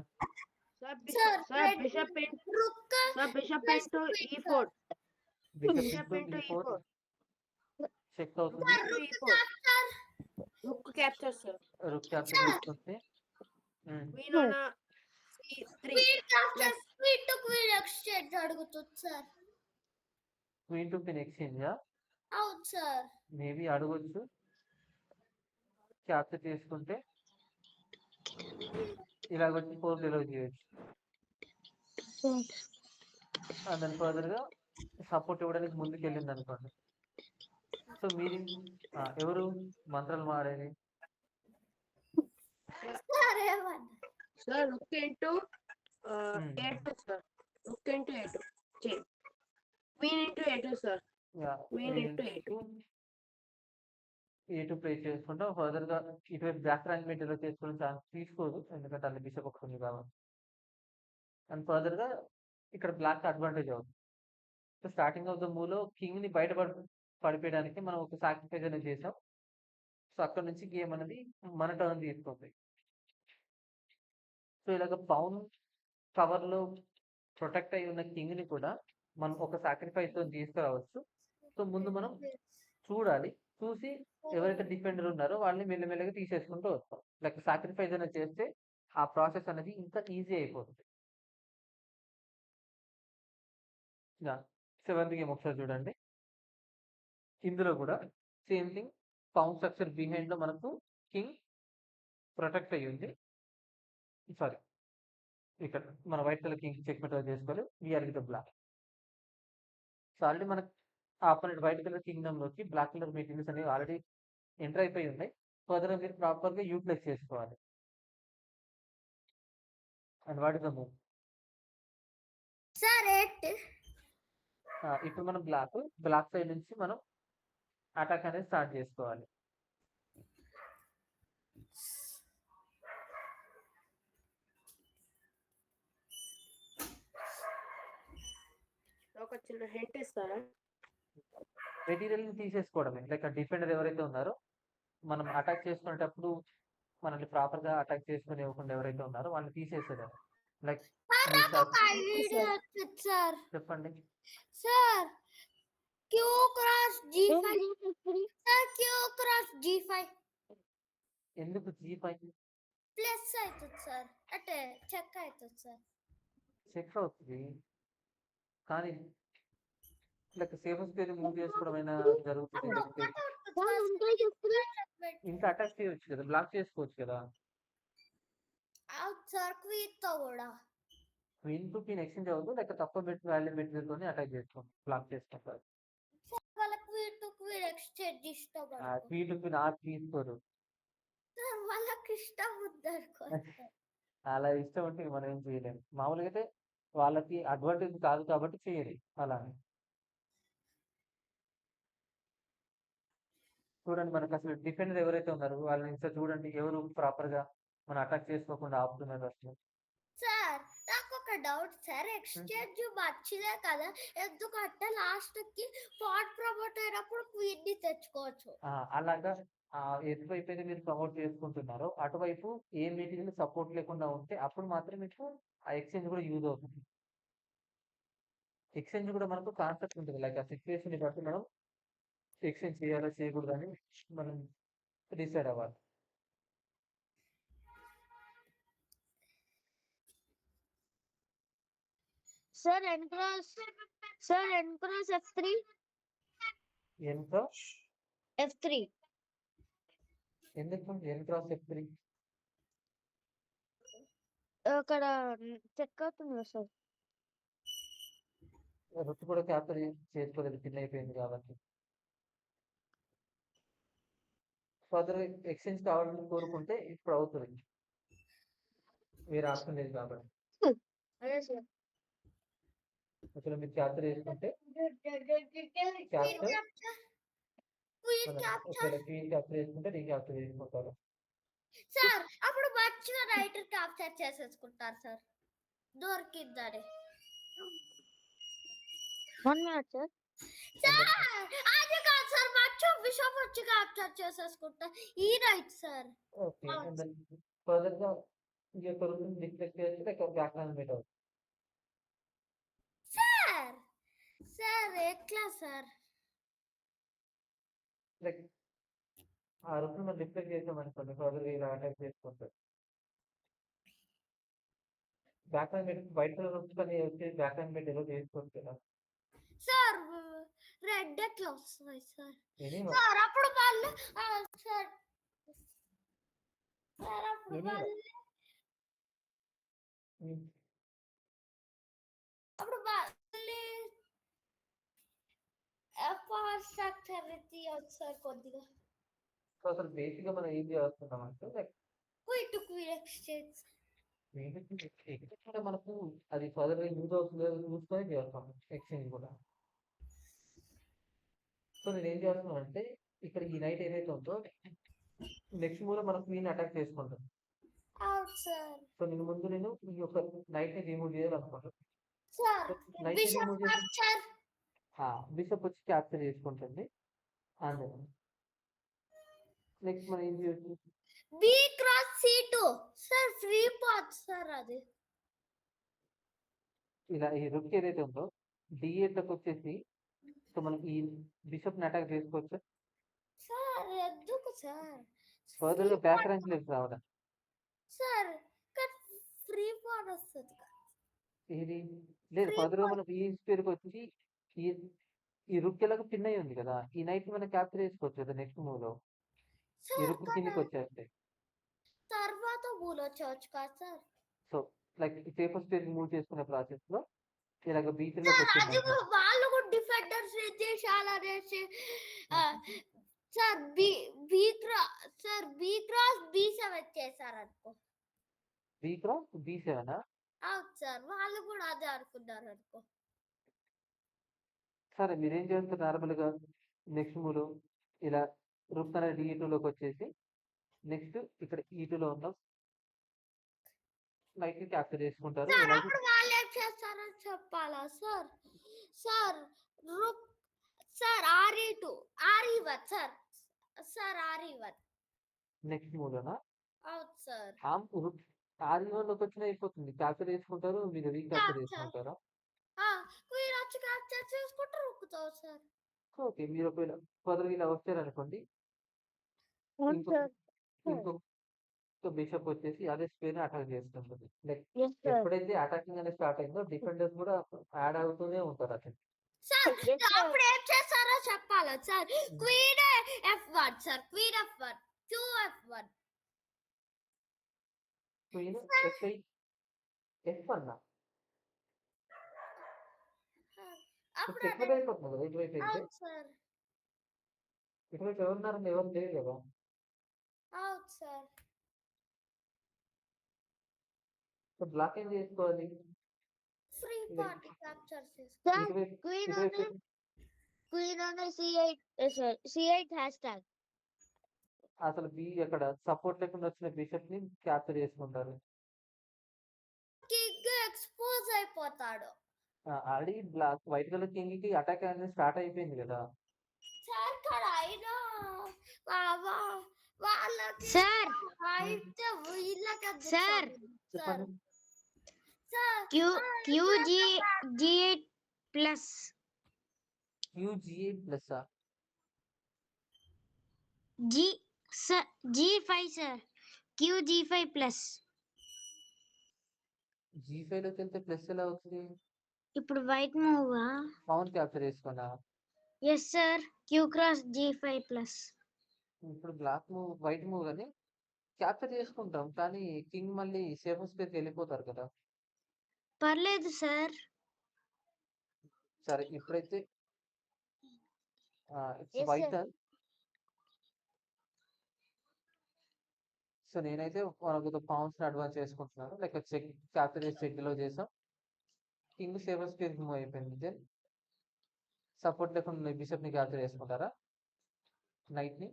Sir sir, bishop rook sir, bishop plus into queen, e4. Bishop Bishop into into e4 e4. Check అవుతుంది. Sir rook capture. Rook capture, sir. Rook capture చేసుకుంటే Queen on a c3 queen capture plus queen to queen exchange అడుగుతుంది sir. Queen to pin exchange అవును sir. Maybe అడగొచ్చు. Capture చేసుకుంటే ఇలాగ వచ్చి 4 delivery చేయొచ్చు. దాని ఫర్దర్గా సపోర్ట్ ఇవ్వడానికి ముందుకు వెళ్ళింది అనుకోండి. సో మీరు ఎవరు మంత్రాలు మాడేది? సార్ ఏమన్నా sir, rook into a2, sir. Rook into a2. Change. Queen into a2, sir. Queen into a2. ఏ2 ప్లే చేసుకుంటాం. ఫర్దర్గా ఇటువైపు బ్యాక్ ర్యాంక్ మెటీరియల్ చేసుకోవడం ఛాన్స్ తీసుకోదు, ఎందుకంటే అన్ని బిషప్ ఒకటి కాబట్టి. అండ్ ఫర్దర్గా ఇక్కడ బ్లాక్ అడ్వాంటేజ్ అవుతుంది. సో స్టార్టింగ్ ఆఫ్ ద మూవ్లో కింగ్ని బయట పడిపోయడానికి మనం ఒక సాక్రిఫైస్ అనేది చేసాం. సో అక్కడ నుంచి గేమ్ అనేది మన టర్న్ తీసుకుంది. సో ఇలాగ పౌన్ కవర్లో ప్రొటెక్ట్ అయి ఉన్న కింగ్ని కూడా మనం ఒక సాక్రిఫైస్తో తీసుకురావచ్చు. సో ముందు మనం చూడాలి, చూసి ఎవరైతే డిఫెండర్ ఉన్నారో వాళ్ళని మెల్లమెల్లగా తీసేసుకుంటూ వస్తాం. లైక్ సాక్రిఫైస్ అనేది చేస్తే ఆ ప్రాసెస్ అనేది ఇంకా ఈజీ అయిపోతుంది. సెవెంత్ గేమ్ ఒకసారి చూడండి. ఇందులో కూడా same thing, pawn structure behind లో మనకు కింగ్ ప్రొటెక్ట్ అయ్యి ఉంది. సారీ, ఇక్కడ మన white colour king checkmate చేసుకోవాలి. We're with black. So already మనకు ఆపోనెంట్ వైట్ కలర్ కింగ్డమ్ లోకి బ్లాక్ కలర్ మెటీరియల్స్ అనేవి ఆల్రెడీ ఎంటర్ అయిపోయి ఉన్నాయి. ఫర్దర్ మీరు ప్రాపర్ గా యూటిలైజ్ చేసుకోవాలి. And what is the move? Sir 8 ఇప్పుడు మనం బ్లాక్ సైడ్ నుంచి మనం అటాక్ అనేది స్టార్ట్ చేసుకోవాలి. ఒక చిన్న హింట్ ఇస్తారా? మెటీరియల్ ని తీసేసుకోవడమే. లైక్ డిఫెండర్ ఎవరైతే ఉన్నారో మనం అటాక్ చేసుకునేటప్పుడు మనల్ని ప్రాపర్ గా అటాక్ చేసుకుని ఇవ్వకుండా ఎవరైతే ఉన్నారో వాళ్ళని తీసేసేది. లైక్ నాకు ఒక ఐడియా వచ్చింది సార్. చెప్పండి. Sir Q cross g5. Sir Q cross g5 ఎందుకు G5 ప్లస్ అవుతుంది సార్, అంటే చెక్ అవుతుంది సార్. చెక్ అవుతుంది, కానీ లైక్ సేఫ్ స్పేస్ మూవ్ చేసుకోవడం అయినా జరుగుతుంది. ఇంకా అటాక్ చేయొచ్చు కదా, బ్లాక్ చేసుకోవచ్చు కదా. అవును సార్, క్వీన్ తో కూడా. క్వీన్ టు క్వీన్ ఎక్స్చేంజ్ అవుతుంది, లేక తక్కువ బెట్ వాల్యూ మెటీరియల్ అటాక్ చేసుకోండి, బ్లాక్ చేసుకుంటారు. వాళ్ళ క్వీన్ టు క్వీన్ ఎక్స్చేంజ్ ఇష్టపడతారు క్వీన్ టు క్వీన్ తీసుకోరు. సార్, వాళ్ళకి ఇష్టం ఉందనుకో. అలా ఇష్టం ఉంటే మనం ఏం చేయలేము. మామూలుగా అయితే వాళ్ళకి అడ్వాంటేజ్ కాదు కాబట్టి చేయరు. అలా చూడండి, మనకు అసలు డిఫెండర్ ఎవరైతే ఉన్నారో వాళ్ళని ఒకసారి చూడండి, ఎవరు ప్రాపర్ గా మనం అటాక్ చేసుకోకుండా ఆపుతున్నారు అసలు. సార్ నాకు ఒక డౌట్ సార్, ఎక్స్చేంజ్ మంచిదే కదా, ఎందుకంటే లాస్ట్ కి పాట్ ప్రమోట్ అయినప్పుడు క్వీన్ ని తెచ్చుకోవచ్చు. అలాగా ఎటువైపు అయితే మీరు ప్రమోట్ చేసుకుంటున్నారో అటువైపు ఏ మెటీరియల్ సపోర్ట్ లేకుండా ఉంటే అప్పుడు మాత్రం మీకు ఆ ఎక్స్చేంజ్ కూడా యూజ్ అవుతుంది. ఎక్స్చేంజ్ కూడా మనకు కాన్సెప్ట్ ఉంటుంది, లైక్ ఆ సిచ్యువేషన్ బట్టి మనం ఎక్స్చేంజ్ చేయాలా చేయకూడదని మనం డిసైడ్ అవ్వాలి. సార్ ఎన్ క్రాస్ f3. ఎంత f3 ఎందుకు N x F3 అక్కడ చెక్ అవుతుంది కదా సార్. రొట్టు కూడా క్యాప్చర్ చేసుకోలేదు, పిన్ అయిపోయింది కాబట్టి. ఫర్దర్ ఎక్స్చేంజ్ కావాలని కోరుకుంటే ఇప్పుడు అవుతుంది, వేరే ఆప్షన్ లేదు కాబట్టి. అదే సార్. అసలు మీరు క్యాప్చర్ చేసుకుంటే క్వీన్ క్యాప్చర్ క్వీన్ క్యాప్చర్ చేసుకుంటే రీక్యాప్చర్ చేసుకుంటారు. సార్, అప్పుడు మంచిగా నైట్ క్యాప్చర్ చేసేసుకుంటారు సార్, దొరికిందని. 1 minute సార్. సార్ అది కాదు సార్, మంచిగా బిషప్ వచ్చి క్యాప్చర్ చేసేసుకుంటా ఈ right sir okay. And then ఫర్దర్‌గా ఈ యొక్క రూల్‌ని డిస్కస్ చేయొచ్చు లేక వ్యాకరణం మీట్ అవుతుంది. సార్ సార్ ఎట్లా సార్ లైక్ ఆ రూల్‌ని మనం డిస్కస్ చేసామనుకోండి ఫర్దర్‌గా ఇలా అటాక్ చేసుకుంటారు. వ్యాకరణం మీట్ వైట్ కలర్ రూల్స్ కానీ వచ్చేసి వ్యాకరణం మీట్ ఏదో చేసుకోవచ్చు కదా! సార్ రెడ్ ఎట్లా వస్తుంది సార్ ఎనీవే సార్ అప్పుడు వాళ్ళు సార్ సార్ అప్పుడు ఎనీవే వాళ్ళు హ్మ్. అప్పుడు వాళ్ళు పవర్ స్ట్రక్చర్ తీయవచ్చు సార్ కొద్దిగా సో అసలు బేసిక్‌గా మనం ఏం చేస్తున్నామంటే like queen to queen exchange exit కూడా మనకు అది ఫర్దర్‌గా యూజ్ అవుతుందో లేదో చూసుకొని చేస్తాం ఎక్స్‌చేంజ్ కూడా. సో నేనేం చేస్తున్నానంటే ఇక్కడ ఈ నైట్ ఏదైతే ఉందో నెక్స్ట్ మూవ్‌లో మన క్వీన్ అటాక్ చేసుకుంటాం. అవుట్ సార్ సో నేను ఈ యొక్క నైట్‌ని రిమూవ్ చేయాలనుకుంటున్నాను. సార్ సో నైట్‌ని బిషప్ రిమూవ్ చేసి క్యాప్చర్ బిషప్ వచ్చి క్యాప్చర్ చేసుకుంటుంది. అండ్ నెక్స్ట్ మనం ఏం చేయొచ్చు B cross C two sir free path sir అది ఇలా ఈ రుక్ ఏదైతే ఉందో D8లోకి వచ్చేసి సో మనం ఈ బిషప్‌ని అటాక్ చేసుకోవచ్చు. సార్ ఎందుకు సార్ ఫర్దర్‌గా బ్యాక్ ర్యాంక్‌లోకి రావడం. సార్ ఫ్రీ పాత్ వస్తుంది ఇది లేదు Free ఫర్దర్‌గా pawn. మనం ఈ స్క్వేర్‌కి వచ్చి ఈ ఈ రుక్ ఎలాగో పిన్ అయ్యి ఉంది కదా! ఈ నైట్‌ని మనం క్యాప్చర్ చేసుకోవచ్చు కదా నెక్స్ట్ మూవ్‌లో. ఈ సార్ రుక్ కిందకి వచ్చేస్తాయి. తర్వాత మూలొచ్చవచ్చు కదా సార్ సో లైక్ పేపర్ స్క్వేర్‌కి మూవ్ చేసుకునే ప్రాసెస్‌లో ఇలాగ B3లోకి సార్ అది వచ్చిందనుకో వాళ్ళు కూడా డిఫెండర్స్ చేయాలనేసి సార్ బి క్రాస్ B7 చేశారు అనుకో B క్రాస్ B7 అవును సార్ వాళ్ళు కూడా అదే అనుకున్నారు అనుకో సరే మీరేం చేస్తారు నార్మల్‌గా నెక్స్ట్ మూవ్‌లో ఇలా రుక్ అనేది D2లోకి వచ్చేసి నెక్స్ట్ ఇక్కడ E2లో ఉన్న నైట్‌ని క్యాప్చర్ చేసుకుంటారు. సార్ ఇలాగే అప్పుడు వాళ్ళు ఏం చేస్తారని చెప్పాలా sir sir rook sir RE2 RE1 sir RE1 next మూవ్‌లోనా అవును సార్ రుక్ R1లోకి వచ్చినా అయిపోతుంది. క్యాప్చర్ చేసుకుంటారు. మీరు రీక్యాప్చర్ చేసుకుంటారా? క్వీన్ వచ్చి క్యాప్చర్ చేసుకుంటూ రుక్కుతావు సార్ ఓకే. మీరు ఒకవేళ ఫర్దర్‌గా ఇలా వచ్చారనుకోండి అవును ఇంకొక సార్ ఇంకొక బిషప్ వచ్చేసి అదే స్క్వేర్‌ని అటాక్ చేస్తుంటది. లైక్ ఎస్ సార్ ఎప్పుడైతే అటాకింగ్ అనేది స్టార్ట్ అయిందో డిఫెండర్స్ కూడా యాడ్ అవుతూనే ఉంటారు అతనికి. Sir Yes, sir. అప్పుడు ఏం చేస్తారో చెప్పాలా sir queen F1 sir queen F1 QF1 queen F8 F1 అప్పుడు చెక్‌మేట్ అయిపోతుంది కదా! ఇటువైపు అయితే. అవును సార్ ఇటువైపు ఎవరున్నారండి? ఎవరు లేరు కదా! అవును సార్ సో బ్లాక్ ఏం చేసుకోవాలి? ఫ్రీ పార్టీ క్యాప్చర్ చేసుకో సార్ ఇటువైపు క్వీన్ ఇటువైపు on C8 sir C8 hashtag అసలు అక్కడ సపోర్ట్ లేకుండా వచ్చిన బిషప్‌ని క్యాప్చర్ చేసుకుంటారు. కింగ్ ఎక్స్పోజ్ అయిపోతాడు ఆల్రెడీ వైట్ కలర్ కింగ్‌కి అటాక్ అనేది స్టార్ట్ అయిపోయింది కదా! సార్ కానీ అయినా వాళ్ళకి సార్ అయితే వీళ్ళకి ఎందుకు సార్ సార్ చెప్పండి. Sir QG G8 plus QG8 ప్లస్సా? G5 సార్ QG5 ప్లస్ G5లోకి వెళ్తే ప్లస్ ఎలా అవుతుంది? ఇప్పుడు వైట్ మూవ్ పవన్ క్యాప్చర్ చేసుకున్నా. Yes sir Q cross G5 plus ఇప్పుడు వైట్ మూవ్ అని క్యాప్చర్ చేసుకుంటాం. కానీ కింగ్ మళ్ళీ సేఫర్ స్పేస్‌కి వెళ్ళిపోతారు కదా! పర్లేదు సార్ సరే ఇప్పుడైతే it's Yes, white sir. Turn. So నేనైతే ఒక పవన్స్‌ని అడ్వాన్స్ చేసుకుంటున్నాను. లైక్ చెక్ క్యాప్చర్ చేసి చెక్‌లో చేసాం. కింగ్ సేఫర్ స్పేస్‌కి మూవ్ అయిపోయింది. దెన్ సపోర్ట్ లేకుండా ఉన్న బిషప్‌ని క్యాప్చర్ చేసుకుంటారా? నైట్‌ని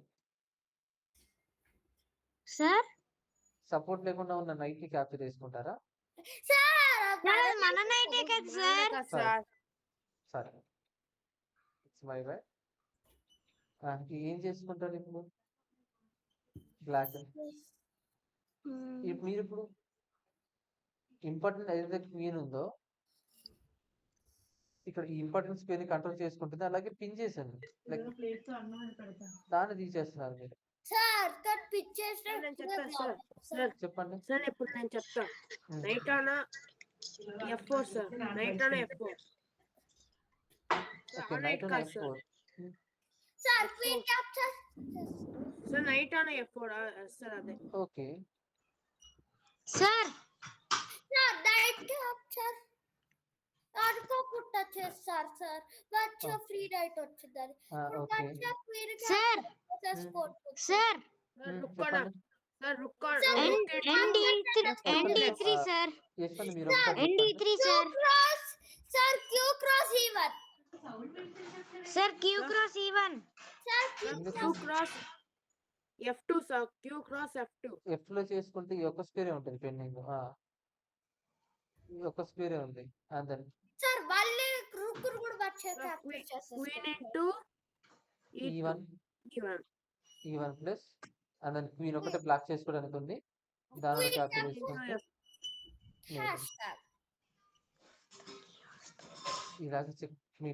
సార్ సపోర్ట్ లేకుండా ఉన్న నైట్‌ని క్యాప్చర్ చేసుకుంటారా? సార్ మన నైటే కదా సార్ సార్ సరే. It's my by. ఏం చేసుకుంటారు ఇప్పుడు బ్లాక్ మీరు ఇప్పుడు ఇంపార్టెంట్ ఏదైతే క్వీన్ ఉందో ఇక్కడ ఈ ఇంపార్టెంట్ స్క్వేర్ ని కంట్రోల్ చేసుకుంటుంది అలాగే పిన్ చేశాను లైక్ దాన్ని తీసేస్తున్నారు మీరు సార్ దట్ పిక్చర్స్ నేను చెప్తాను సార్ సార్ చెప్పండి సార్ ఇప్పుడు నేను చెప్తా knight on F4 sir knight on F4 okay knight knight కాదు sir sir queen capture sir knight on F4 sir అదే okay sir sir knight capture అనుకోకుండా చేస్తారు సార్ మంచిగా ఫ్రీ నైట్ వచ్చిందని ఓకే మంచిగా క్వీన్ సార్ చేసుకోవచ్చు సార్ రుక్కోనా sir ND3 sir చెప్పండి మీరు ఒకసారి ND3 sir cross sir Q cross E one sir Q cross E1 sir Q cross F2 sir Q cross F2 F లో చేసుకుంటే ఈ ఒక్క స్క్వేరే ఉంటుంది పెండింగ్ ఈ ఒక్క స్క్వేరే ఉంది అంతే సార్ మళ్ళీ రుక్కురు కూడా మంచిగా క్యాప్చర్ చేస్తారు queen into E1 E1 E1 plus and then queen ఒకటే బ్లాక్ చేసుకోవడానికి ఉంది దాని క్యాప్చర్ చేసుకుంటే హ్యాష్ ట్యాగ్ ఇలాగ చెక్ మీ